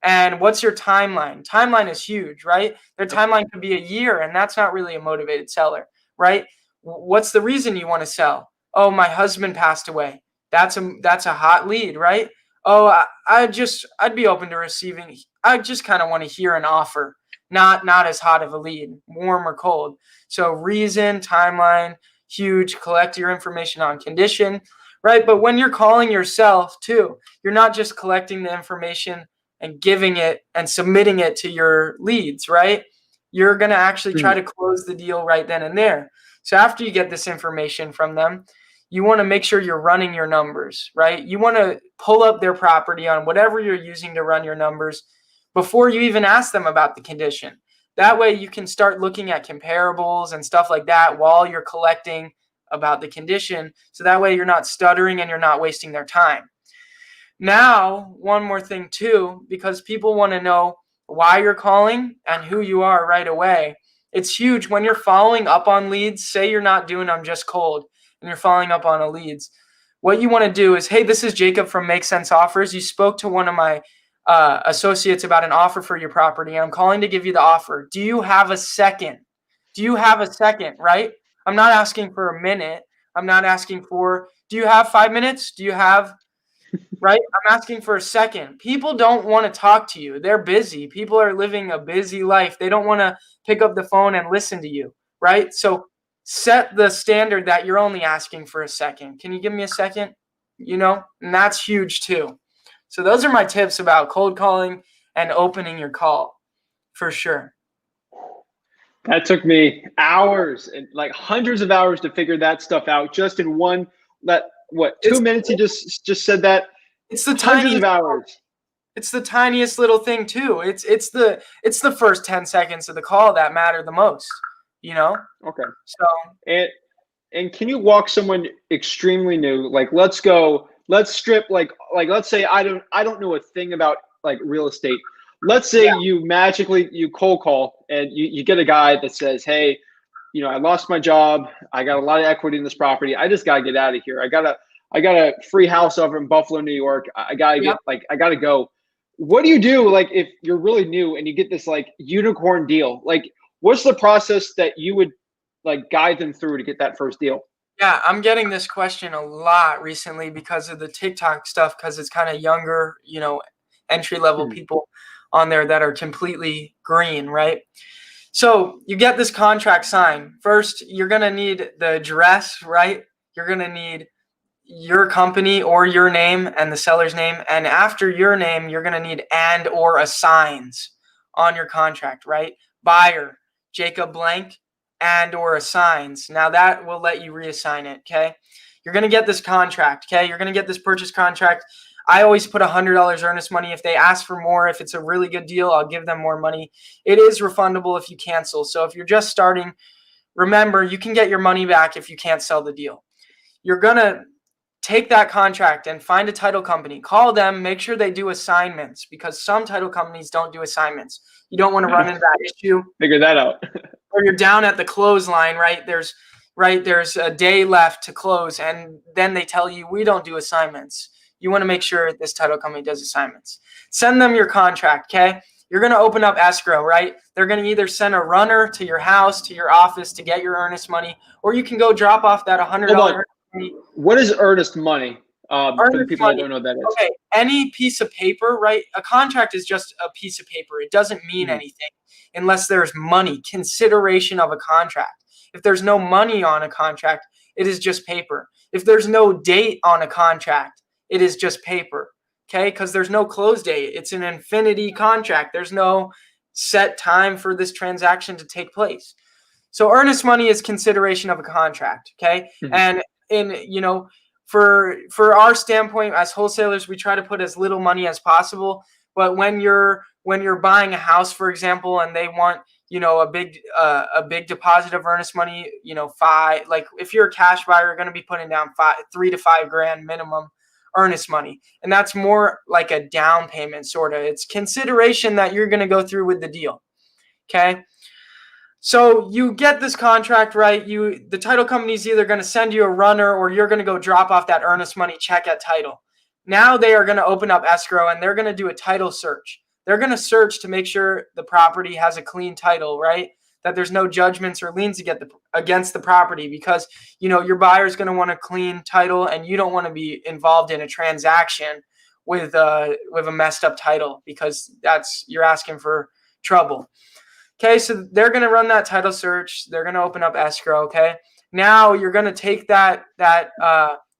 And what's your timeline? Timeline is huge, right? Their timeline could be a year, and that's not really a motivated seller, right? What's the reason you want to sell? Oh, my husband passed away. That's a hot lead, right? Oh, I'd be open to receiving. I just kind of want to hear an offer, not as hot of a lead, warm or cold. So reason, timeline, huge. Collect your information on condition, right? But when you're calling yourself too, you're not just collecting the information and giving it and submitting it to your leads, right? You're going to actually try to close the deal right then and there. So after you get this information from them, you want to make sure you're running your numbers, right? You want to pull up their property on whatever you're using to run your numbers before you even ask them about the condition. That way you can start looking at comparables and stuff like that while you're collecting about the condition. So that way you're not stuttering and you're not wasting their time. Now, one more thing too, because people want to know why you're calling and who you are right away. It's huge when you're following up on leads. Say you're not doing I'm just cold and you're following up on a leads. What you want to do is, hey, this is Jacob from Make Sense Offers. You spoke to one of my associates about an offer for your property, and I'm calling to give you the offer. Do you have a second? Do you have a second, right? I'm not asking for a minute. I'm not asking for, do you have 5 minutes? Do you have, right? I'm asking for a second. People don't want to talk to you. They're busy. People are living a busy life. They don't want to pick up the phone and listen to you, right? So set the standard that you're only asking for a second. Can you give me a second? And that's huge too. So those are my tips about cold calling and opening your call for sure. That took me hours and like hundreds of hours to figure that stuff out just in one, 2 minutes you just said that? It's the hundreds of hours. It's the tiniest little thing too. It's the first 10 seconds of the call that matter the most, Okay. So and can you walk someone extremely new? Like let's strip let's say I don't know a thing about like real estate. Let's say you cold call and you get a guy that says, hey, I lost my job. I got a lot of equity in this property. I just gotta get out of here. I got a free house over in Buffalo, New York. I gotta go. What do you do like if you're really new and you get this like unicorn deal? Like what's the process that you would like guide them through to get that first deal? Yeah, I'm getting this question a lot recently because of the TikTok stuff, because it's kind of younger, entry level people on there that are completely green, right? So you get this contract signed. First, you're going to need the address, right? You're going to need your company or your name and the seller's name. And after your name, you're going to need and or assigns on your contract, right? Buyer, Jacob Blank, and or assigns. Now that will let you reassign it, okay? You're going to get this contract, okay? You're going to get this purchase contract. I always put $100 earnest money. If they ask for more, if it's a really good deal, I'll give them more money. It is refundable if you cancel. So if you're just starting, remember, you can get your money back if you can't sell the deal. You're going to take that contract and find a title company. Call them, make sure they do assignments, because some title companies don't do assignments. You don't want to run into that issue. Figure that out. or you're down at the clothesline, right? There's a day left to close, and then they tell you we don't do assignments. You want to make sure this title company does assignments. Send them your contract, okay? You're going to open up escrow, right? They're going to either send a runner to your house, to your office to get your earnest money, or you can go drop off that $100. What is earnest money? For the people that don't know what that is. Okay, any piece of paper, right? A contract is just a piece of paper. It doesn't mean anything unless there's money, consideration of a contract. If there's no money on a contract, it is just paper. If there's no date on a contract, it is just paper, okay? Because there's no close date. It's an infinity contract. There's no set time for this transaction to take place. So earnest money is consideration of a contract, okay? And for our standpoint as wholesalers, we try to put as little money as possible. But when you're buying a house, for example, and they want a big deposit of earnest money, if you're a cash buyer, you're going to be putting down $3,000 to $5,000 minimum earnest money, and that's more like a down payment, sort of. It's consideration that you're going to go through with the deal, okay? So you get this contract, right? The title company is either going to send you a runner, or you're going to go drop off that earnest money check at title. Now they are going to open up escrow, and they're going to do a title search. They're going to search to make sure the property has a clean title, right? That there's no judgments or liens against the property, because your buyer is going to want a clean title, and you don't want to be involved in a transaction with a messed up title, because you're asking for trouble. Okay, so they're going to run that title search. They're going to open up escrow, okay? Now you're going to take that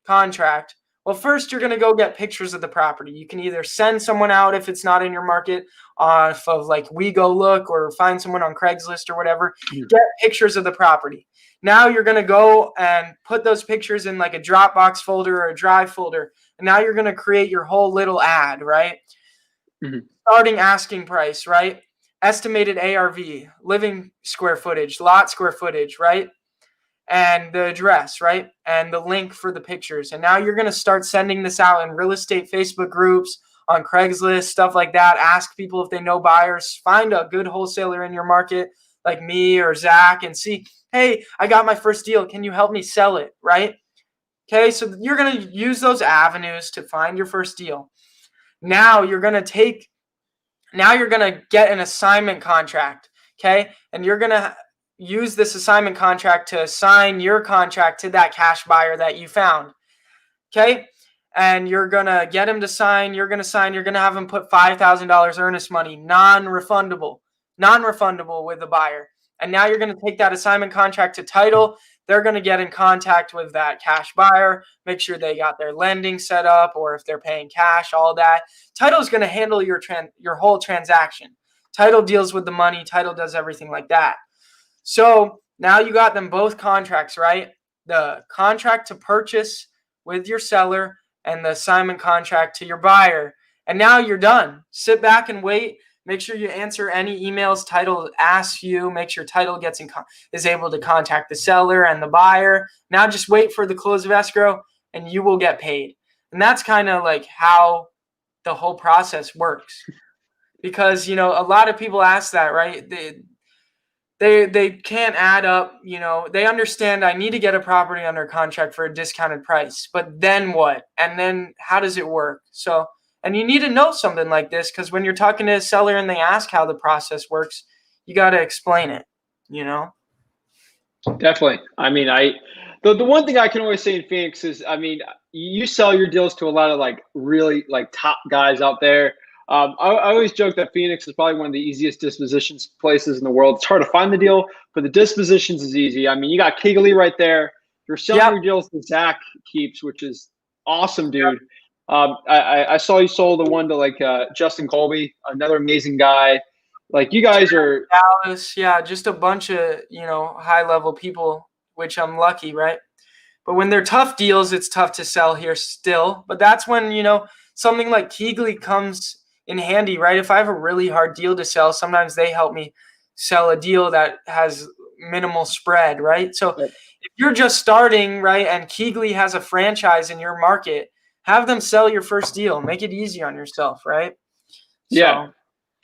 contract. Well, first you're going to go get pictures of the property. You can either send someone out if it's not in your market off of like We Go Look, or find someone on Craigslist or whatever. Get pictures of the property. Now you're going to go and put those pictures in like a Dropbox folder or a Drive folder. And now you're going to create your whole little ad, right? Starting asking price, right? Estimated ARV, living square footage, lot square footage, right? And the address, right? And the link for the pictures. And now you're going to start sending this out in real estate Facebook groups, on Craigslist, stuff like that. Ask people if they know buyers. Find a good wholesaler in your market like me or Zach, and see, hey, I got my first deal. Can you help me sell it, right? Okay, so you're going to use those avenues to find your first deal. Now you're going to get an assignment contract, okay? And you're going to use this assignment contract to assign your contract to that cash buyer that you found, okay? And you're going to get him to sign. You're going to have him put $5,000 earnest money, non-refundable with the buyer. And now you're going to take that assignment contract to title. They're going to get in contact with that cash buyer, make sure they got their lending set up, or if they're paying cash, all that. Title is going to handle your whole transaction. Title deals with the money. Title does everything like that. So now you got them both contracts, right? The contract to purchase with your seller and the assignment contract to your buyer. And now you're done. Sit back and wait. Make sure you answer any emails title asks you. Make sure title is able to contact the seller and the buyer. Now just wait for the close of escrow, and you will get paid. And that's kind of like how the whole process works. Because, a lot of people ask that, right? They can't add up, they understand I need to get a property under contract for a discounted price, but then what? And then how does it work? So, and you need to know something like this, because when you're talking to a seller and they ask how the process works, you got to explain it, Definitely. I mean, the one thing I can always say in Phoenix is, you sell your deals to a lot of really top guys out there. I always joke that Phoenix is probably one of the easiest dispositions places in the world. It's hard to find the deal, but the dispositions is easy. You got Kigley right there. You're selling your deals that Zach keeps, which is awesome, dude. I saw you sold the one to Justin Colby, another amazing guy. You guys are Dallas, just a bunch of high level people, which I'm lucky, right? But when they're tough deals, it's tough to sell here still. But that's when something like Kigley comes in handy, right? If I have a really hard deal to sell, sometimes they help me sell a deal that has minimal spread, right? So if you're just starting, right, and Kigley has a franchise in your market, have them sell your first deal. Make it easy on yourself, right? Yeah.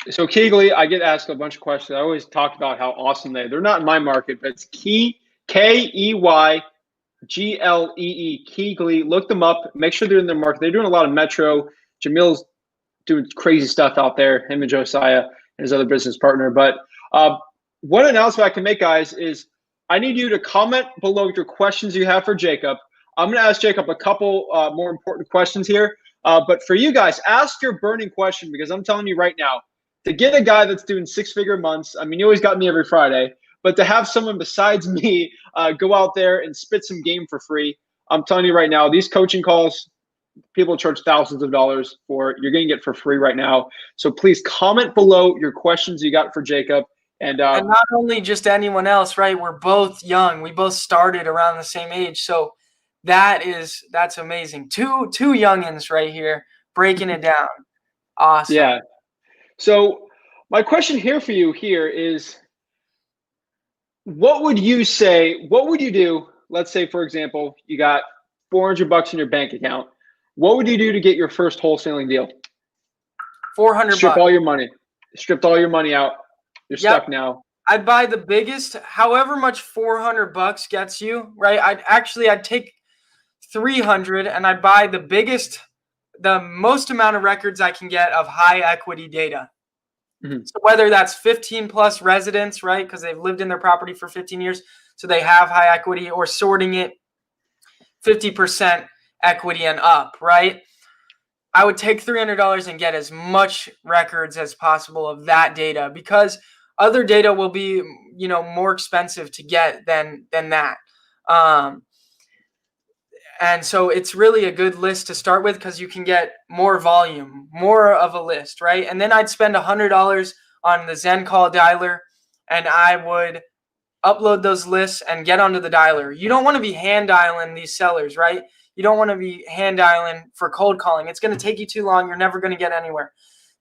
So Keegley, I get asked a bunch of questions. I always talk about how awesome they're not in my market, but it's Keygle, Keegley. Look them up. Make sure they're in their market. They're doing a lot of metro. Jamil's doing crazy stuff out there. Him and Josiah and his other business partner. But one announcement I can make, guys, is I need you to comment below your questions you have for Jacob. I'm going to ask Jacob a couple more important questions here. But for you guys, ask your burning question, because I'm telling you right now, to get a guy that's doing six-figure months, I mean, you always got me every Friday, but to have someone besides me go out there and spit some game for free, I'm telling you right now, these coaching calls, people charge thousands of dollars for, you're getting it for free right now. So please comment below your questions you got for Jacob. And not only just anyone else, right? We're both young. We both started around the same age. So that's amazing. Two youngins right here breaking it down. Awesome. Yeah. So my question here for you here is, what would you do? Let's say, for example, you got $400 in your bank account. What would you do to get your first wholesaling deal? $400. Stripped all your money out. You're stuck now. I'd buy the biggest, however much $400 gets you, right? I'd take 300 and I'd buy the most amount of records I can get of high equity data. Mm-hmm. So whether that's 15 plus residents, right? Because they've lived in their property for 15 years, so they have high equity, or sorting it 50% equity and up, right? I would take $300 and get as much records as possible of that data, because other data will be, more expensive to get than that. And so it's really a good list to start with, because you can get more volume, more of a list, right? And then I'd spend $100 on the Zen call dialer, and I would upload those lists and get onto the dialer. You don't want to be hand dialing these sellers, right? You don't want to be hand dialing for cold calling. It's going to take you too long. You're never going to get anywhere.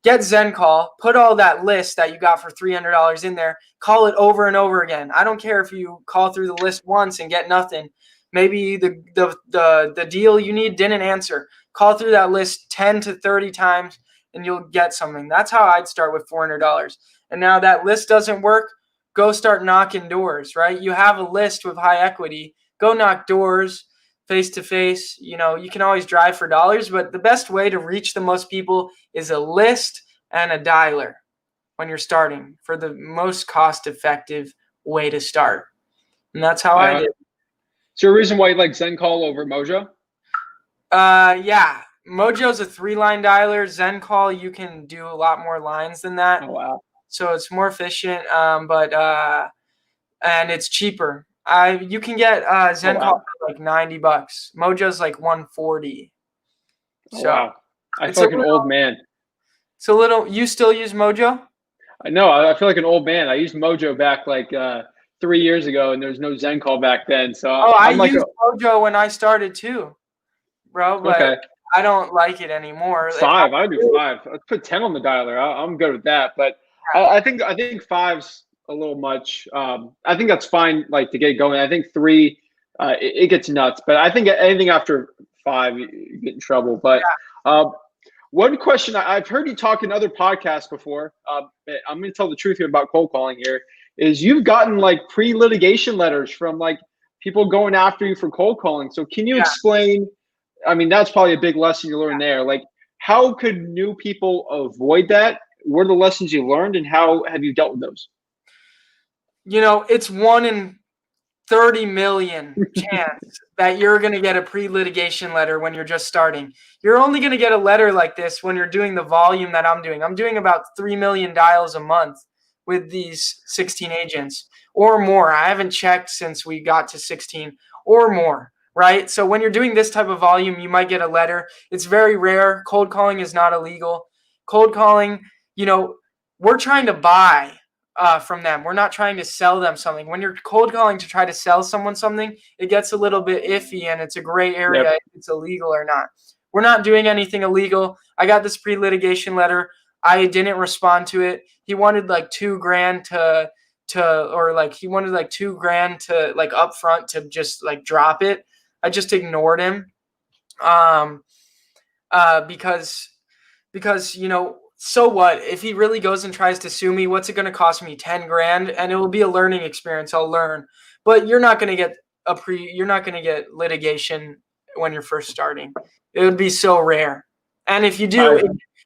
Get Zen call, put all that list that you got for $300 in there, call it over and over again. I don't care if you call through the list once and get nothing. Maybe the deal you need didn't answer. Call through that list 10 to 30 times and you'll get something. That's how I'd start with $400. And now that list doesn't work, go start knocking doors, right? You have a list with high equity. Go knock doors face to face. You can always drive for dollars, but the best way to reach the most people is a list and a dialer when you're starting, for the most cost-effective way to start. And that's how I did. Is there a reason why you like Zen call over Mojo? Yeah. Mojo's a 3-line dialer. Zen call, you can do a lot more lines than that. Oh, wow. So it's more efficient, but and it's cheaper. You can get Zen call for like $90. Mojo's like $140. So wow. I feel like an old man. It's a little. You still use Mojo? I know. I feel like an old man. I used Mojo back like 3 years ago, and there was no Zen call back then. So I used Mojo when I started too, bro. But I don't like it anymore. 5. I do 5. Let's put 10 on the dialer. I'm good with that. But I think 5's a little much. I think that's fine, like, to get going. I think 3, it gets nuts. But I think anything after 5, you get in trouble. But one question, I've heard you talk in other podcasts before. I'm going to tell the truth here about cold calling here. Is you've gotten like pre-litigation letters from like people going after you for cold calling. So can you explain? I mean, that's probably a big lesson you learned there. Like, how could new people avoid that? What are the lessons you learned, and how have you dealt with those? It's 1 in 30 million chance that you're going to get a pre-litigation letter when you're just starting. You're only going to get a letter like this when you're doing the volume that I'm doing. I'm doing about 3 million dials a month with these 16 agents or more. I haven't checked since we got to 16 or more, right? So when you're doing this type of volume, you might get a letter. It's very rare. Cold calling is not illegal. Cold calling, we're trying to buy from them. We're not trying to sell them something. When you're cold calling to try to sell someone something, it gets a little bit iffy, and it's a gray area if it's illegal or not. We're not doing anything illegal. I got this pre-litigation letter. I didn't respond to it. He wanted like $2,000 he wanted like $2,000 to like upfront to just like drop it. I just ignored him. Because so what? If he really goes and tries to sue me, what's it going to cost me? 10 grand, and it will be a learning experience. I'll learn. But you're not going to get you're not going to get litigation when you're first starting. It would be so rare. And if you do,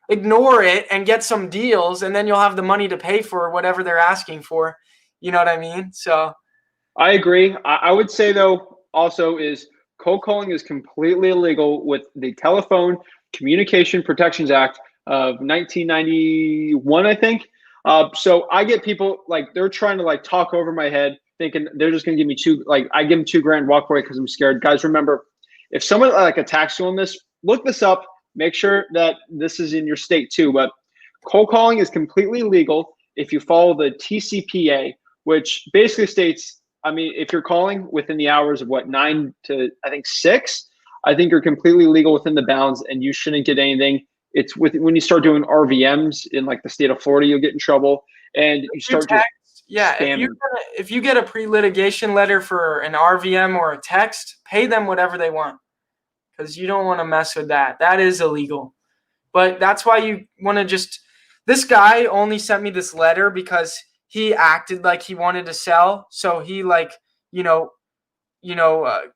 ignore it and get some deals, and then you'll have the money to pay for whatever they're asking for. You know what I mean? So I agree. I would say though, also is cold calling is completely illegal with the Telephone Communication Protections Act of 1991, I think. So I get people like they're trying to like talk over my head, thinking they're just gonna give me I give them $2,000, walk away because I'm scared. Guys, remember, if someone like attacks you on this, look this up. Make sure that this is in your state too. But cold calling is completely legal if you follow the TCPA, which basically states, I mean, if you're calling within the hours of 9 to I think 6, I think you're completely legal within the bounds and you shouldn't get anything. It's when you start doing RVMs in like the state of Florida, you'll get in trouble, and you start just spamming. If you get a pre-litigation letter for an RVM or a text, pay them whatever they want, because you don't want to mess with that. That is illegal. But that's why you want to just. This guy only sent me this letter because he acted like he wanted to sell, so he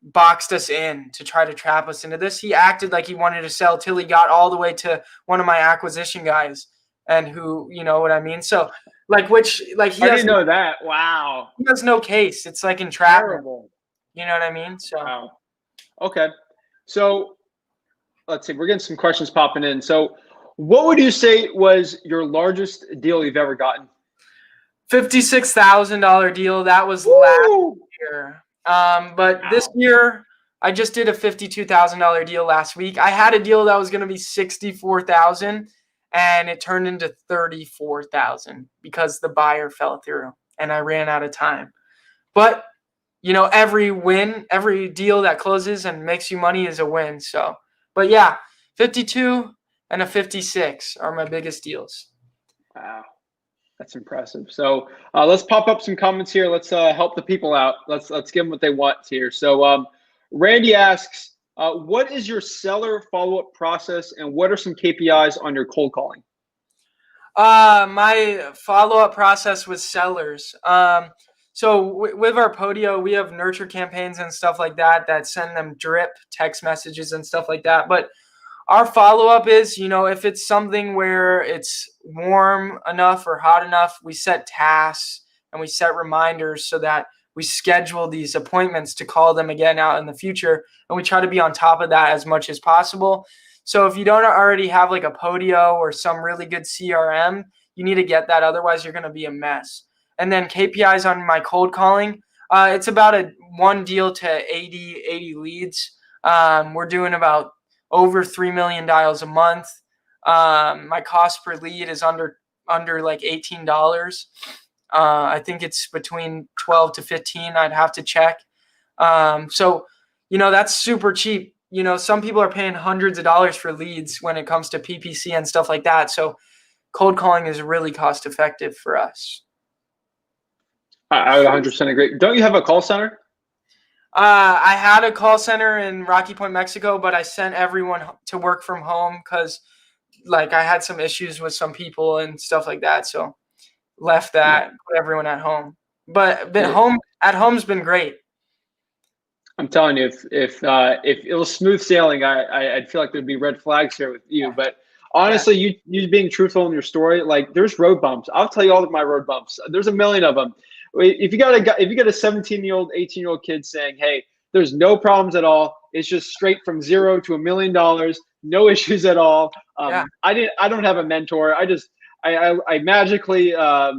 boxed us in to try to trap us into this. He acted like he wanted to sell till he got all the way to one of my acquisition guys, and who, you know what I mean? So he I didn't know that. Wow. He has no case. It's like entrapment. Terrible. You know what I mean? So wow. Okay. So let's see. We're getting some questions popping in. So what would you say was your largest deal you've ever gotten? $56,000 deal. That was last year. But this year, I just did a $52,000 deal last week. I had a deal that was going to be $64,000, and it turned into $34,000 because the buyer fell through, and I ran out of time. But every deal that closes and makes you money is a win. So, but yeah, 52 and a 56 are my biggest deals. Wow. That's impressive. So let's pop up some comments here. Let's help the people out. Let's give them what they want here. So Randy asks, what is your seller follow-up process, and what are some KPIs on your cold calling? My follow-up process with sellers. So with our Podio, we have nurture campaigns and stuff like that send them drip text messages and stuff like that. But our follow-up is, if it's something where it's warm enough or hot enough, we set tasks and we set reminders so that we schedule these appointments to call them again out in the future. And we try to be on top of that as much as possible. So if you don't already have like a Podio or some really good CRM, you need to get that. Otherwise, you're going to be a mess. And then KPIs on my cold calling, it's about a 1 deal to 80 leads. We're doing about over $3 million a month. My cost per lead is under like $18. I think it's between 12 to 15. I'd have to check. So, that's super cheap. Some people are paying hundreds of dollars for leads when it comes to PPC and stuff like that. So cold calling is really cost effective for us. I 100% agree. Don't you have a call center? I had a call center in Rocky Point, Mexico, but I sent everyone to work from home because I had some issues with some people and stuff like that. So left that, put everyone at home. But home's been great. I'm telling you, if it was smooth sailing, I'd feel like there'd be red flags here with you. But honestly, you being truthful in your story, there's road bumps. I'll tell you all of my road bumps. There's a million of them. If you got a 17-year-old, 18-year-old kid saying, "Hey, there's no problems at all. It's just straight from $0 to $1 million, no issues at all." I don't have a mentor. I magically, a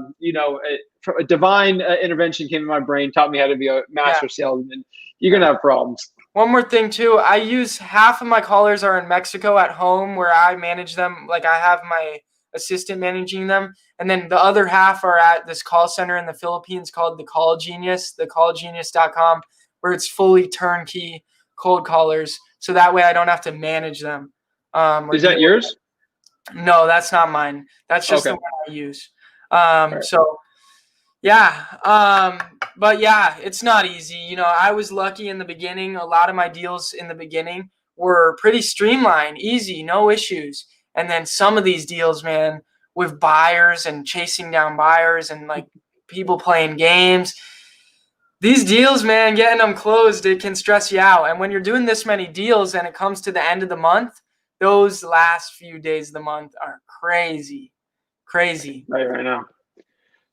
divine intervention came in my brain, taught me how to be a master salesman. You're gonna have problems. One more thing too, I use half of my callers are in Mexico at home where I manage them. I have my assistant managing them, and then the other half are at this call center in the Philippines called the Call Genius, thecallgenius.com, where it's fully turnkey cold callers. So that way I don't have to manage them. Is that yours? No, that's not mine. That's just the one I use. So yeah. But yeah, it's not easy. I was lucky in the beginning. A lot of my deals in the beginning were pretty streamlined, easy, no issues. And then some of these deals, man, with buyers and chasing down buyers and like people playing games, these deals, man, getting them closed, it can stress you out. And when you're doing this many deals and it comes to the end of the month, those last few days of the month are crazy. Right now.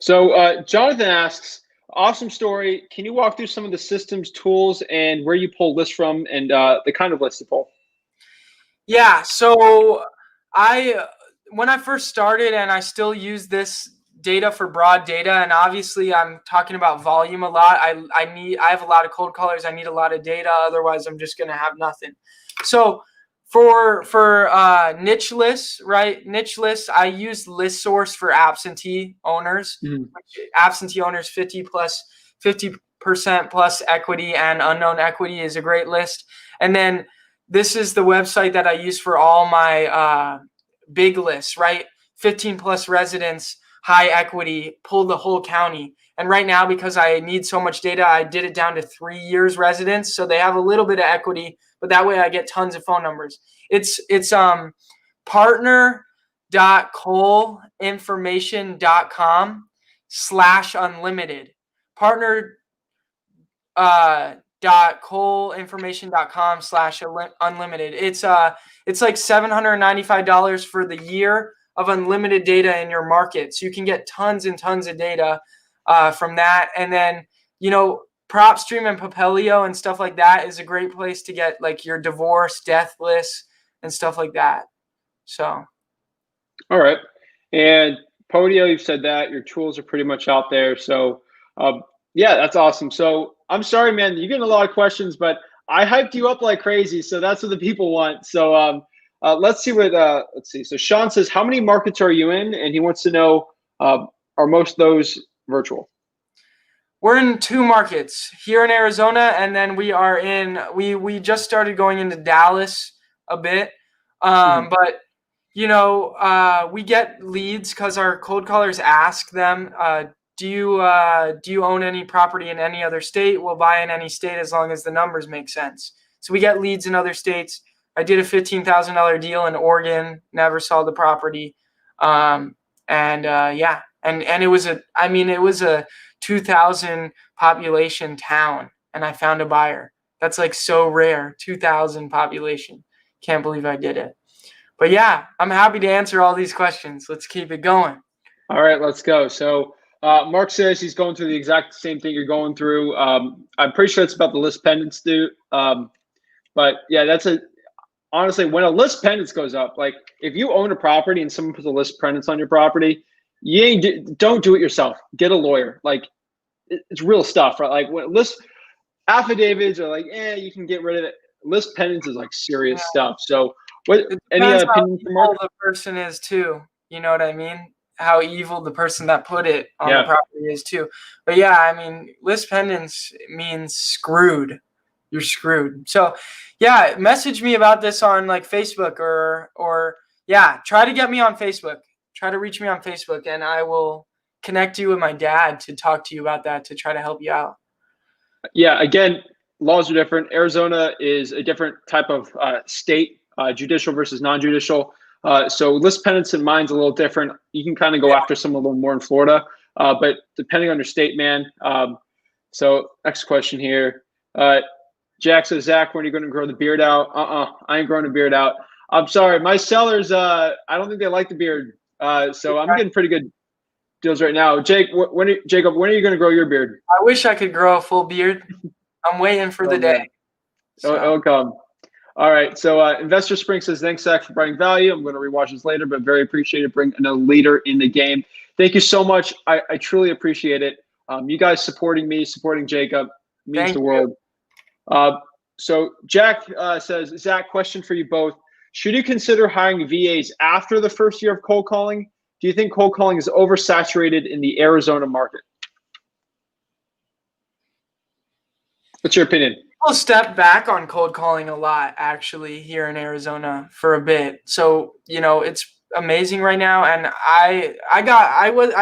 So Jonathan asks, awesome story. Can you walk through some of the systems, tools, and where you pull lists from and the kind of lists you pull? Yeah, so when I first started, and I still use this data for broad data, and obviously I'm talking about volume a lot. I have a lot of cold callers. I need a lot of data, otherwise I'm just gonna have nothing. So for niche lists, right? Niche lists, I use List Source for absentee owners. Absentee owners 50% plus equity and unknown equity is a great list. And then this is the website that I use for all my big lists, right? 15 plus residents, high equity, pull the whole county. And right now, because I need so much data, I did it down to 3 years residents. So they have a little bit of equity, but that way I get tons of phone numbers. It's partner.coleinformation.com/unlimited. Coleinformation.com/unlimited. It's like $795 for the year of unlimited data in your market. So you can get tons and tons of data from that. And then, PropStream and Papelio and stuff like that is a great place to get like your divorce, death lists and stuff like that. So. All right. And Podio, you've said that your tools are pretty much out there. So yeah, that's awesome. So I'm sorry, man, you're getting a lot of questions, but I hyped you up like crazy. So that's what the people want. So let's see what, let's see. So Sean says, how many markets are you in? And he wants to know, are most of those virtual? We're in 2 markets here in Arizona. And then we are we just started going into Dallas a bit. But we get leads because our cold callers ask them, do you own any property in any other state? We'll buy in any state as long as the numbers make sense. So we get leads in other states. I did a $15,000 deal in Oregon, never saw the property. And it was a 2,000 population town, and I found a buyer. That's like so rare, 2,000 population. Can't believe I did it. But yeah, I'm happy to answer all these questions. Let's keep it going. All right, let's go. So Mark says he's going through the exact same thing you're going through. I'm pretty sure it's about the list pendants, dude. But yeah, honestly, when a list pendants goes up, like if you own a property and someone puts a list pendants on your property, don't do it yourself. Get a lawyer. Like it's real stuff, right? Like when list affidavits are like, you can get rid of it. List pendants is like serious stuff. So any opinions from Mark? The person is too. You know what I mean? How evil the person that put it on the property is too. But yeah, I mean, list pendants means screwed. You're screwed. So yeah, message me about this on like Facebook or try to get me on Facebook. Try to reach me on Facebook and I will connect you with my dad to talk to you about that to try to help you out. Yeah, again, laws are different. Arizona is a different type of state, judicial versus non-judicial. So list pendants and mine's a little different. You can kind of go after some a little more in Florida, but depending on your state, man. So next question here. Jack says, Zach, when are you going to grow the beard out? I ain't growing the beard out. I'm sorry. My sellers, I don't think they like the beard. So I'm getting pretty good deals right now. Jacob, when are you going to grow your beard? I wish I could grow a full beard. I'm waiting for the day. So. It'll come. All right. So Investor Spring says, thanks, Zach, for providing value. I'm going to rewatch this later, but very appreciated bringing another leader in the game. Thank you so much. I truly appreciate it. You guys supporting me, supporting Jacob means the world. So Jack says, Zach, question for you both. Should you consider hiring VAs after the first year of cold calling? Do you think cold calling is oversaturated in the Arizona market? What's your opinion? I'll step back on cold calling a lot, actually, here in Arizona for a bit. So, it's amazing right now. And I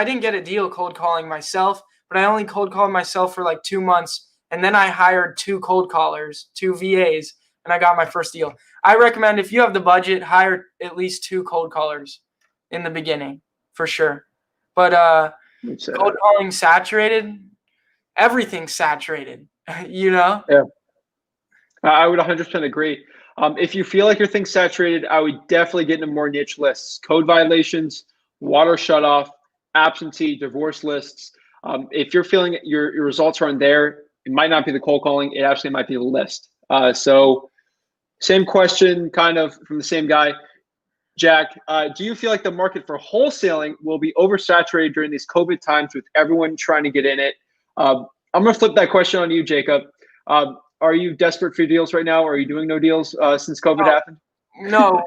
didn't get a deal cold calling myself, but I only cold called myself for like 2 months. And then I hired 2 cold callers, 2 VAs, and I got my first deal. I recommend if you have the budget, hire at least 2 cold callers in the beginning for sure. But cold calling saturated, everything's saturated, you know? Yeah, I would 100% agree. If you feel like your thing's saturated, I would definitely get into more niche lists: code violations, water shutoff, absentee, divorce lists. If you're feeling your results aren't there, it might not be the cold calling. It actually might be the list. So same question, kind of from the same guy. Jack, do you feel like the market for wholesaling will be oversaturated during these COVID times with everyone trying to get in it? I'm going to flip that question on you, Jacob. Are you desperate for deals right now? Or are you doing no deals since COVID happened? No.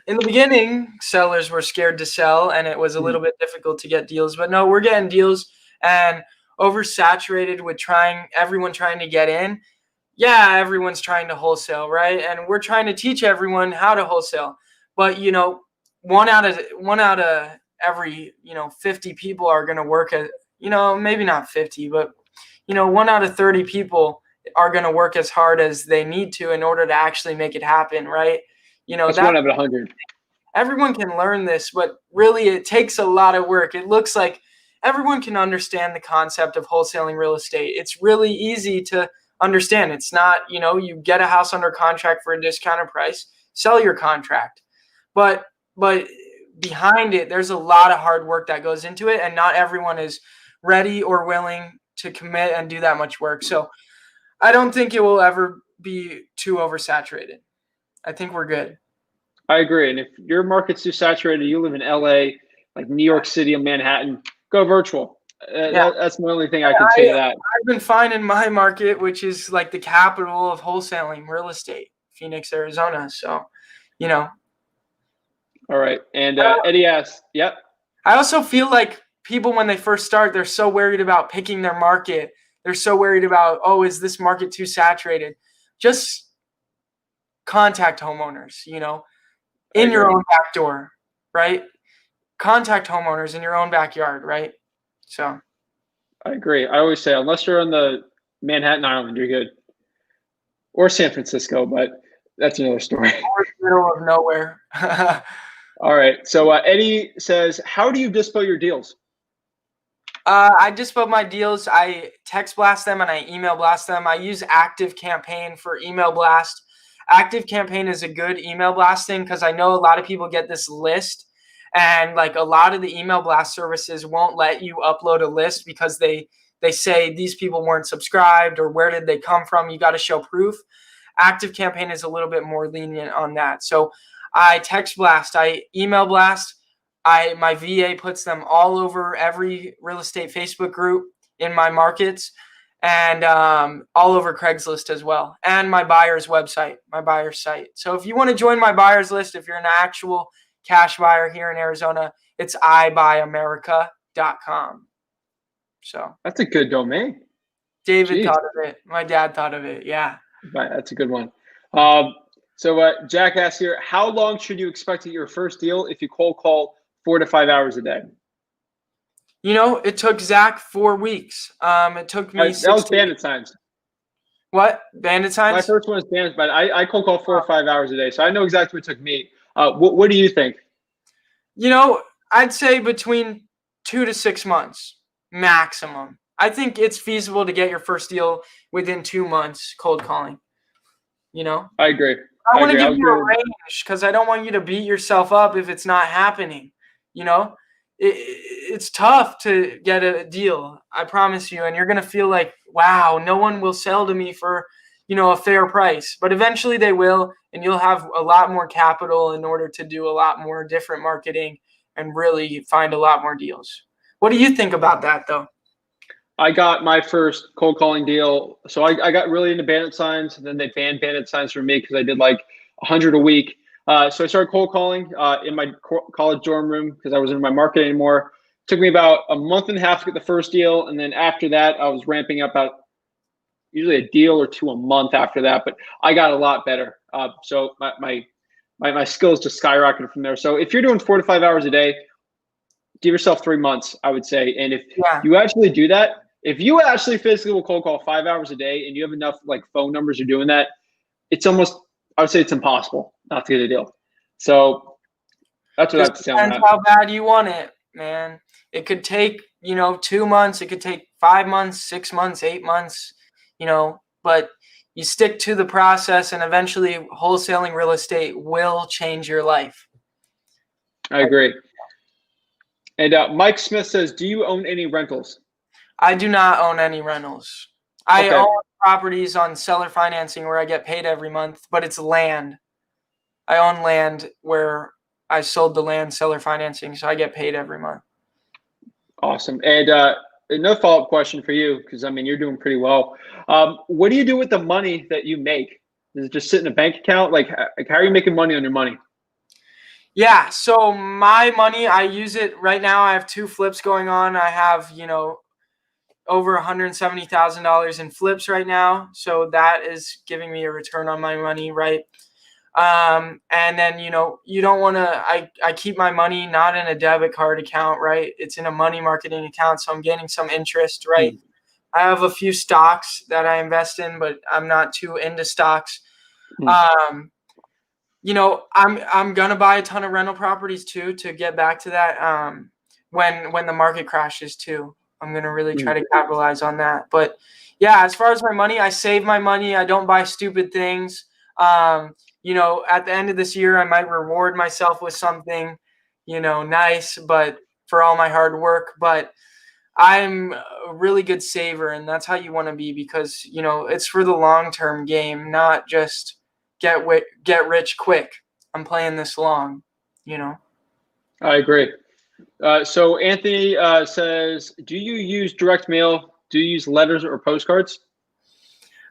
In the beginning, sellers were scared to sell, and it was a little bit difficult to get deals. But no, we're getting deals, and oversaturated with everyone trying to get in. Yeah, everyone's trying to wholesale, right? And we're trying to teach everyone how to wholesale. But one out of every 50 people are going to work at maybe not 50, but 1 out of 30 people are going to work as hard as they need to in order to actually make it happen, right? That's 1 out of 100. Everyone can learn this, but really it takes a lot of work. It looks like everyone can understand the concept of wholesaling real estate. It's really easy to understand. It's not, you get a house under contract for a discounted price, sell your contract. But behind it, there's a lot of hard work that goes into it, and not everyone is ready or willing to commit and do that much work. So I don't think it will ever be too oversaturated. I think we're good. I agree. And if your market's too saturated, you live in LA, like New York City and Manhattan, go virtual. That's the only thing I can say to that. I've been fine in my market, which is like the capital of wholesaling real estate, Phoenix, Arizona. So, All right. And Eddie asks, yep. I also feel like people, when they first start, they're so worried about picking their market. They're so worried about, is this market too saturated? Just contact homeowners, in your own back door, right? Contact homeowners in your own backyard, right? So I agree. I always say, unless you're on the Manhattan Island, you're good. Or San Francisco, but that's another story. Or the middle of nowhere. All right. So Eddie says, how do you dispo your deals? I dispo my deals. I text blast them and I email blast them. I use Active Campaign for email blast. Active Campaign is a good email blasting because I know a lot of people get this list, and like a lot of the email blast services won't let you upload a list because they say these people weren't subscribed or where did they come from. You got to show proof. Active Campaign is a little bit more lenient on that. So I text blast, I email blast. My VA puts them all over every real estate Facebook group in my markets, and all over Craigslist as well, and my buyer's website, my buyer's site. So if you want to join my buyer's list, if you're an actual cash buyer here in Arizona, it's ibuyamerica.com. So that's a good domain. David thought of it. My dad thought of it. Yeah. That's a good one. So Jack asks here, how long should you expect to get your first deal if you cold call 4 to 5 hours a day? It took Zach 4 weeks. It took me. That was bandit signs. What? Bandit signs? My first one is bandit, but I cold call 4 or 5 hours a day, so I know exactly what it took me. What do you think? I'd say between 2 to 6 months maximum. I think it's feasible to get your first deal within 2 months cold calling. I agree. I want to give you a range because I don't want you to beat yourself up if it's not happening. It's tough to get a deal, I promise you, and you're going to feel like, wow, no one will sell to me for, a fair price. But eventually they will, and you'll have a lot more capital in order to do a lot more different marketing and really find a lot more deals. What do you think about that, though? I got my first cold calling deal. So I got really into bandit signs, and then they banned bandit signs for me because I did like 100 a week. So I started cold calling in my college dorm room because I wasn't in my market anymore. It took me about a month and a half to get the first deal. And then after that, I was ramping up about usually a deal or two a month after that. But I got a lot better. So my skills just skyrocketed from there. So if you're doing 4 to 5 hours a day, give yourself 3 months, I would say. And if you actually do that, if you actually physically will cold call 5 hours a day and you have enough like phone numbers you're doing that, it's almost, I would say it's impossible not to get a deal. So that's what I Just have to say on depends that. how bad you want it, man. It could take, 2 months. It could take 5 months, 6 months, 8 months, but you stick to the process and eventually wholesaling real estate will change your life. I agree. And Mike Smith says, do you own any rentals? I do not own any rentals. I own properties on seller financing where I get paid every month, but it's land. I own land where I sold the land seller financing, so I get paid every month. Awesome. And another follow-up question for you, because I mean, you're doing pretty well. What do you do with the money that you make? Does it just sit in a bank account? Like how are you making money on your money? Yeah, so my money, I use it right now. I have 2 flips going on. I have, over $170,000 in flips right now. So that is giving me a return on my money, right? And then, you don't want to, I keep my money not in a debit card account, right? It's in a money marketing account. So I'm getting some interest, right? I have a few stocks that I invest in, but I'm not too into stocks. I'm going to buy a ton of rental properties too, to get back to that. When the market crashes too, I'm going to really try to capitalize on that. But yeah, as far as my money, I save my money. I don't buy stupid things. At the end of this year, I might reward myself with something, nice, but for all my hard work. But I'm a really good saver, and that's how you want to be, because, it's for the long-term game, not just get rich quick. I'm playing this long, I agree. So Anthony says, do you use direct mail? Do you use letters or postcards?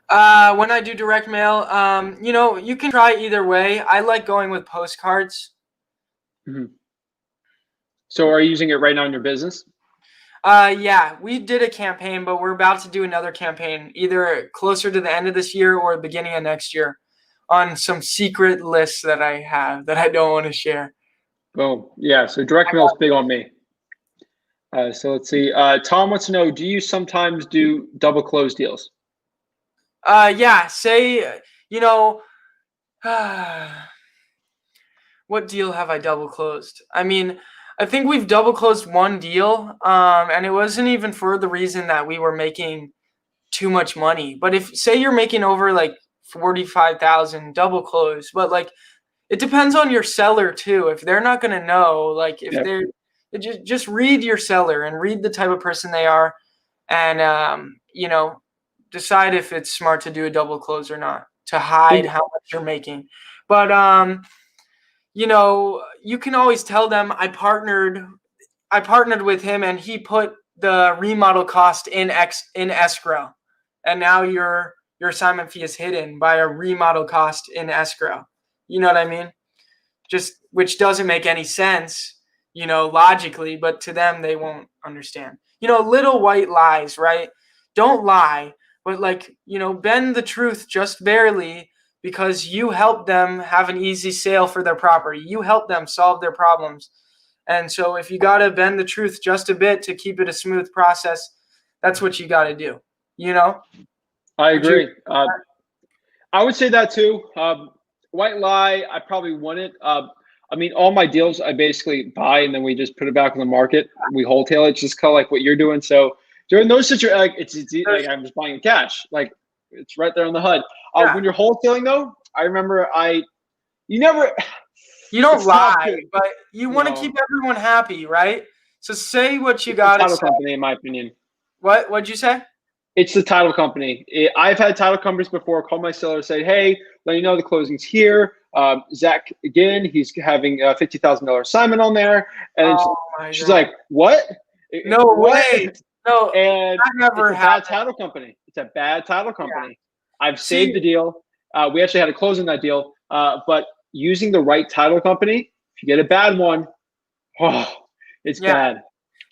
When I do direct mail, you can try either way. I like going with postcards. So are you using it right now in your business? Yeah, we did a campaign, but we're about to do another campaign, either closer to the end of this year or the beginning of next year, on some secret lists that I have that I don't want to share. Boom. Yeah. So direct mail is big on me. So let's see. Tom wants to know, do you sometimes do double close deals? Yeah, say, what deal have I double closed? I mean, I think we've double closed one deal, and it wasn't even for the reason that we were making too much money. But if, say, you're making over like 45,000 double close, but like it depends on your seller too. If they're not going to know, like if they're just read your seller and read the type of person they are, and decide if it's smart to do a double close or not, to hide how much you're making. But you can always tell them I partnered with him and he put the remodel cost in escrow, and now your assignment fee is hidden by a remodel cost in escrow. You know what I mean? Just, which doesn't make any sense, logically, but to them, they won't understand. Little white lies, right? Don't lie, but bend the truth just barely, because you help them have an easy sale for their property. You help them solve their problems. And so if you got to bend the truth just a bit to keep it a smooth process, that's what you got to do, I agree. I would say that too. White lie, I probably wouldn't. I mean, all my deals I basically buy and then we just put it back on the market. We wholesale it, just kind of like what you're doing. So during those situations, like it's like I'm just buying cash, like it's right there on the HUD. When you're wholesaling though, I remember you don't lie, but you want to keep everyone happy, right? So say what you got to say. Title company, in my opinion. What'd you say? It's the title company. I've had title companies before call my seller and say, hey, let you know the closing's here. Zach Ginn, he's having a $50,000 assignment on there. And she's like, what? No way. No, and that never it's a bad title company. It's a bad title company. Yeah. I've saved the deal. We actually had a close on that deal. But using the right title company, if you get a bad one, it's bad.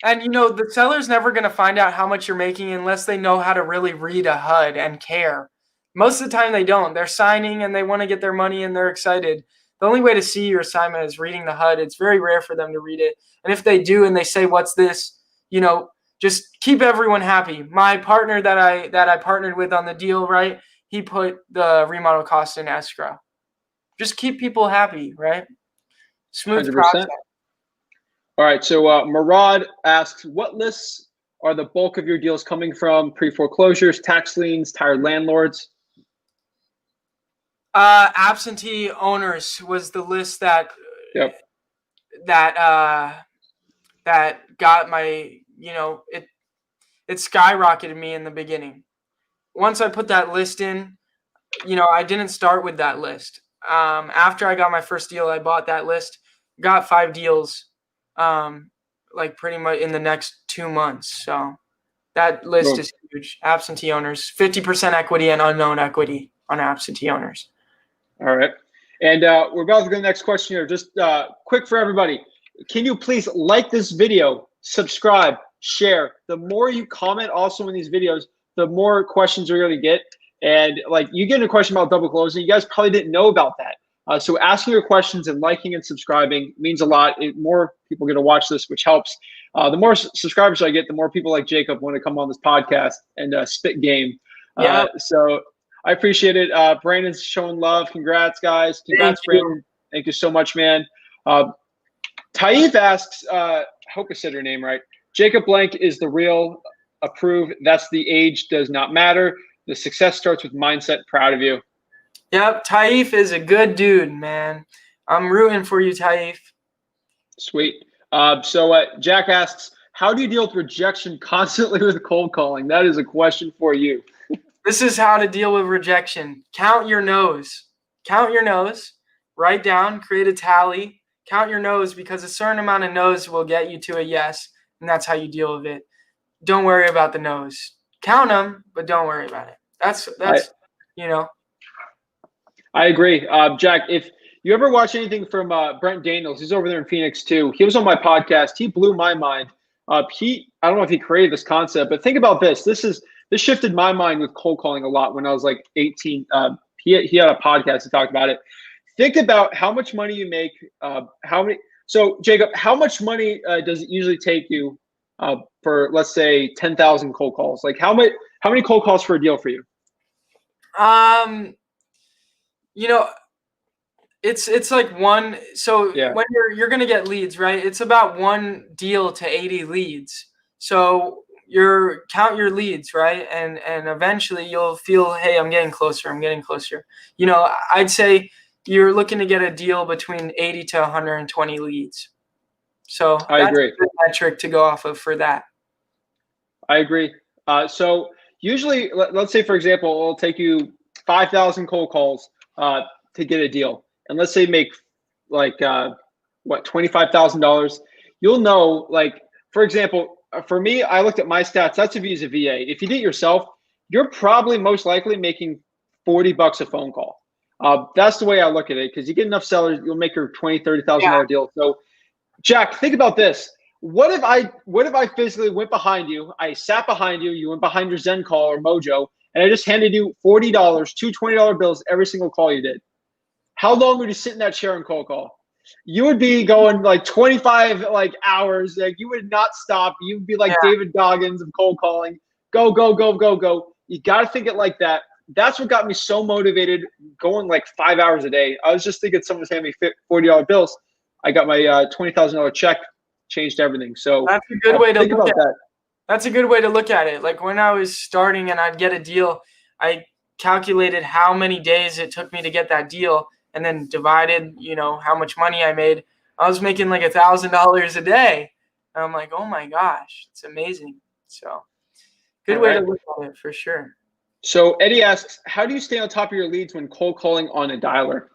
And the seller's never going to find out how much you're making unless they know how to really read a HUD and care. Most of the time they don't. They're signing and they want to get their money and they're excited. The only way to see your assignment is reading the HUD. It's very rare for them to read it. And if they do and they say, what's this? Just keep everyone happy. My partner that I partnered with on the deal, right? he put the remodel cost in escrow. Just keep people happy, right? Smooth 100%. process. All right. So Murad asks, what lists are the bulk of your deals coming from? Pre-foreclosures, tax liens, tired landlords? Absentee owners was the list that Yep. that got my, it skyrocketed me in the beginning. Once I put that list in, I didn't start with that list. After I got my first deal, I bought that list, got 5 deals, like pretty much in the next 2 months. So that list is huge. Absentee owners, 50% equity and unknown equity on absentee owners. All right. And we're about to go to the next question here. Just quick for everybody. Can you please like this video, subscribe, share? The more you comment also in these videos, the more questions you're going to get. And like you get a question about double closing, you guys probably didn't know about that. So asking your questions and liking and subscribing means a lot. More people get to watch this, which helps. The more subscribers I get, the more people like Jacob want to come on this podcast and spit game. Yeah. So I appreciate it. Brandon's showing love. Congrats, guys. Congrats, Brandon. Thank you so much, man. Taif asks, I hope I said her name right. Jacob Blank is the real. Approve. That's the age does not matter. The success starts with mindset. Proud of you. Yep. Taif is a good dude, man. I'm rooting for you, Taif. Sweet. So Jack asks, how do you deal with rejection constantly with cold calling? That is a question for you. This is how to deal with rejection. Count your no's. Count your no's. Write down, create a tally. Count your no's, because a certain amount of no's will get you to a yes, and that's how you deal with it. Don't worry about the no's. Count them, but don't worry about it. That's I agree. Jack, if you ever watch anything from Brent Daniels, he's over there in Phoenix too. He was on my podcast. He blew my mind. I don't know if he created this concept, but think about this. This shifted my mind with cold calling a lot when I was like 18. He had a podcast that talked about it. Think about how much money you make. So Jacob, how much money does it usually take you for, let's say, 10,000 cold calls? Like how many cold calls for a deal for you? It's like one. So Yeah. when you're gonna get leads, right? It's about 1 deal to 80 leads. So count your leads, right? And eventually you'll feel, hey, I'm getting closer. I'm getting closer. I'd say you're looking to get a deal between 80 to 120 leads. So I agree. A good metric to go off of for that. I agree. So usually, let's say, for example, it'll take you 5,000 cold calls to get a deal. And let's say make like, $25,000. You'll know, like, for example, for me, I looked at my stats. That's if you use a VA. If you did it yourself, you're probably most likely making $40 a phone call. That's the way I look at it, because you get enough sellers, you'll make your $20,000, $30,000 deal. So Jack, think about this. What if I physically went behind you, I sat behind you, you went behind your Zen call or Mojo, and I just handed you $40, 2 $20 bills every single call you did? How long would you sit in that chair and cold call? You would be going like 25 hours. Like you would not stop. You would be like David Goggins of cold calling. Go, go, go, go, go. You got to think it like that. That's what got me so motivated, going like 5 hours a day. I was just thinking someone was handing me $40 bills. I got my $20,000 check, changed everything. So that's a good way to think about that. That's a good way to look at it. Like when I was starting and I'd get a deal, I calculated how many days it took me to get that deal, and then divided, how much money I made. I was making like $1,000 a day. And I'm like, oh my gosh, it's amazing. So good way to look at it for sure. So Eddie asks, how do you stay on top of your leads when cold calling on a dialer?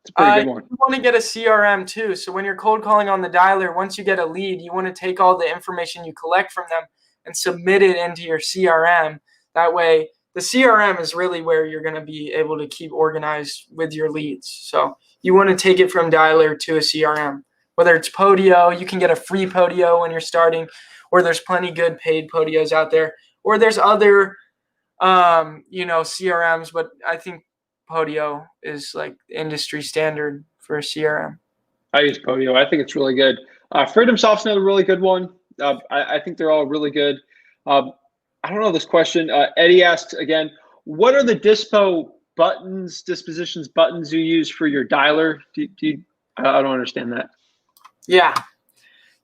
It's a pretty good one. You want to get a CRM too. So when you're cold calling on the dialer, once you get a lead, you want to take all the information you collect from them and submit it into your CRM. That way, the CRM is really where you're going to be able to keep organized with your leads. So you want to take it from dialer to a CRM. Whether it's Podio, you can get a free Podio when you're starting, or there's plenty good paid Podios out there, or there's other, CRMs, but I think Podio is like industry standard for a CRM. I use Podio. I think it's really good. FreedomSoft's another really good one. I think they're all really good. I don't know this question. Eddie asks again, what are the dispositions buttons you use for your dialer? I don't understand that. Yeah.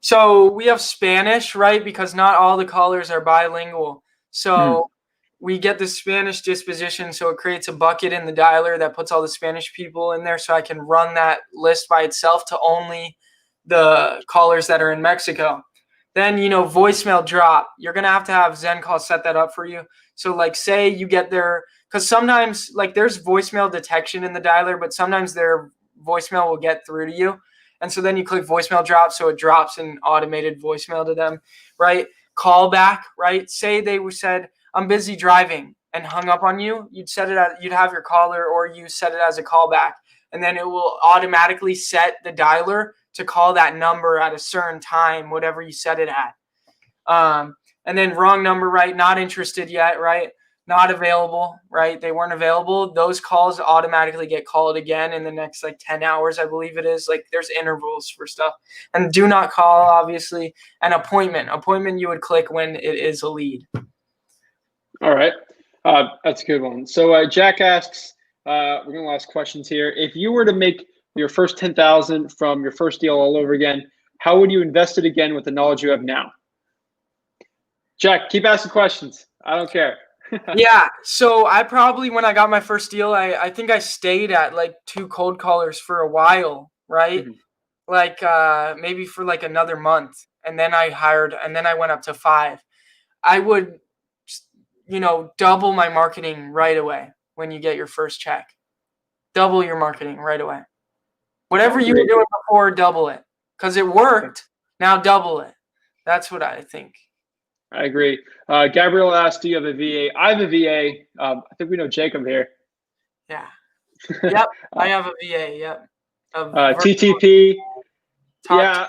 So we have Spanish, right? Because not all the callers are bilingual. So we get the Spanish disposition. So it creates a bucket in the dialer that puts all the Spanish people in there. So I can run that list by itself to only the callers that are in Mexico. Then, voicemail drop. You're going to have ZenCall set that up for you. So like say you get there, because sometimes like there's voicemail detection in the dialer, but sometimes their voicemail will get through to you. And so then you click voicemail drop, so it drops an automated voicemail to them, right? Call back, right? Say they said, I'm busy driving and hung up on you. You'd have your caller or you set it as a callback. And then it will automatically set the dialer to call that number at a certain time, whatever you set it at. And then wrong number, right? Not interested yet, right? Not available, right? They weren't available. Those calls automatically get called again in the next 10 hours, I believe it is. There's intervals for stuff. And do not call, obviously. And appointment you would click when it is a lead. All right. That's a good one. So Jack asks, we're going to ask questions here. If you were to make your first 10,000 from your first deal all over again, how would you invest it again with the knowledge you have now? Jack, keep asking questions. I don't care. Yeah. So I probably, when I got my first deal, I think I stayed at 2 cold callers for a while, right? Mm-hmm. Maybe for another month. And then I went up to 5. I would, double my marketing right away when you get your first check. Double your marketing right away. Whatever you were doing before, double it. Because it worked. Now double it. That's what I think. I agree. Gabrielle asked, do you have a VA? I have a VA. I think we know Jacob here. Yeah. Yep. I have a VA. Yep. TTP. Yeah.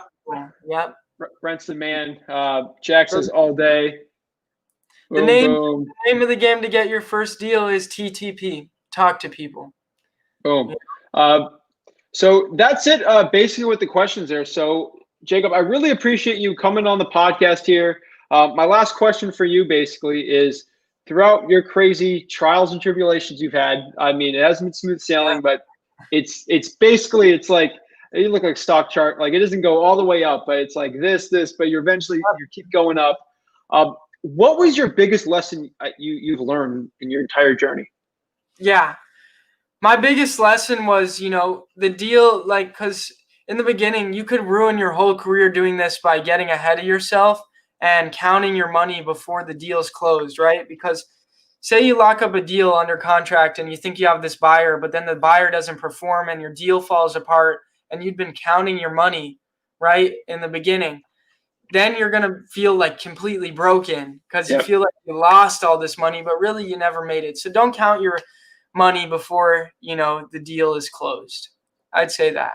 Yep. Brent's the man. Jack says all day. Boom, the name of the game to get your first deal is TTP. Talk to people. Boom. So that's it. Basically with the questions there. So Jacob, I really appreciate you coming on the podcast here. My last question for you basically is, throughout your crazy trials and tribulations you've had, I mean, it hasn't been smooth sailing, but it's basically, it's like, you look like stock chart, it doesn't go all the way up, but it's like this, but you keep going up. What was your biggest lesson you've learned in your entire journey? Yeah. My biggest lesson was, the deal, because in the beginning, you could ruin your whole career doing this by getting ahead of yourself and counting your money before the deal's closed, right? Because say you lock up a deal under contract and you think you have this buyer, but then the buyer doesn't perform and your deal falls apart and you've been counting your money, right, in the beginning. Then you're going to feel completely broken because you feel like you lost all this money, but really you never made it. So don't count your money before, the deal is closed. I'd say that.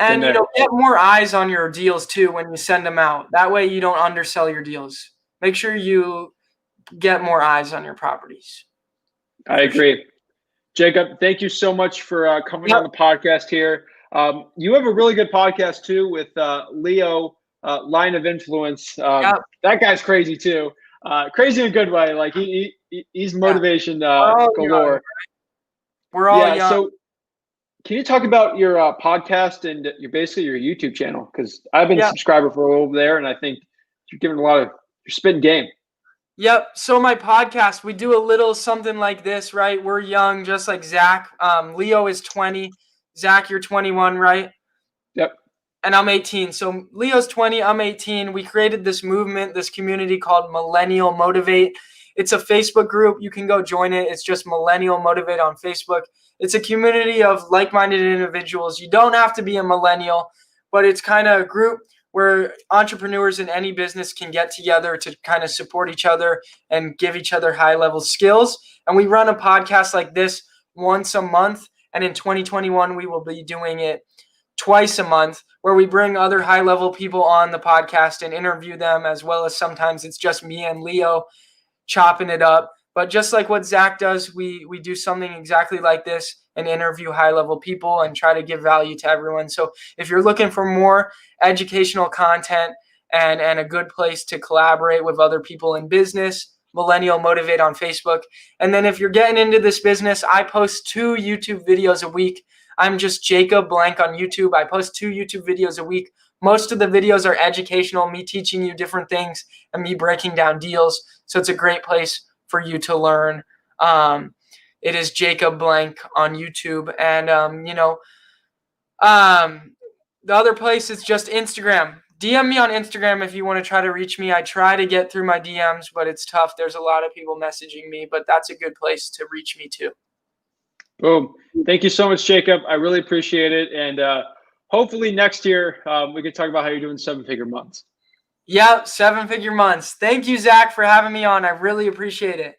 And get more eyes on your deals too when you send them out. That way you don't undersell your deals. Make sure you get more eyes on your properties. I agree. Jacob, thank you so much for coming on the podcast here. You have a really good podcast too with Leo, Line of Influence. That guy's crazy too. Crazy in a good way. He's motivation galore. We're all young. So can you talk about your podcast and your YouTube channel? Because I've been a subscriber for over there, and I think you're giving you're spitting game. Yep. So my podcast, we do a little something like this, right? We're young, just like Zach. Leo is 20. Zach, you're 21, right? Yep. And I'm 18. So Leo's 20, I'm 18. We created this movement, this community called Millennial Motivate. It's a Facebook group. You can go join it. It's just Millennial Motivate on Facebook. It's a community of like-minded individuals. You don't have to be a millennial, but it's kind of a group where entrepreneurs in any business can get together to kind of support each other and give each other high-level skills. And we run a podcast like this once a month. And in 2021, we will be doing it twice a month, where we bring other high-level people on the podcast and interview them, as well as sometimes it's just me and Leo chopping it up. But just like what Zach does, we do something exactly like this and interview high-level people and try to give value to everyone. So if you're looking for more educational content and a good place to collaborate with other people in business, Millennial Motivate on Facebook. And then if you're getting into this business, I post 2 YouTube videos a week. I'm just Jacob Blank on YouTube. I post 2 YouTube videos a week. Most of the videos are educational, me teaching you different things and me breaking down deals. So it's a great place for you to learn. It is Jacob Blank on YouTube. And, the other place is just Instagram. DM me on Instagram if you want to try to reach me. I try to get through my DMs, but it's tough. There's a lot of people messaging me, but that's a good place to reach me too. Boom. Thank you so much, Jacob. I really appreciate it. And hopefully next year we can talk about how you're doing 7-figure months. Yeah, 7-figure months. Thank you, Zach, for having me on. I really appreciate it.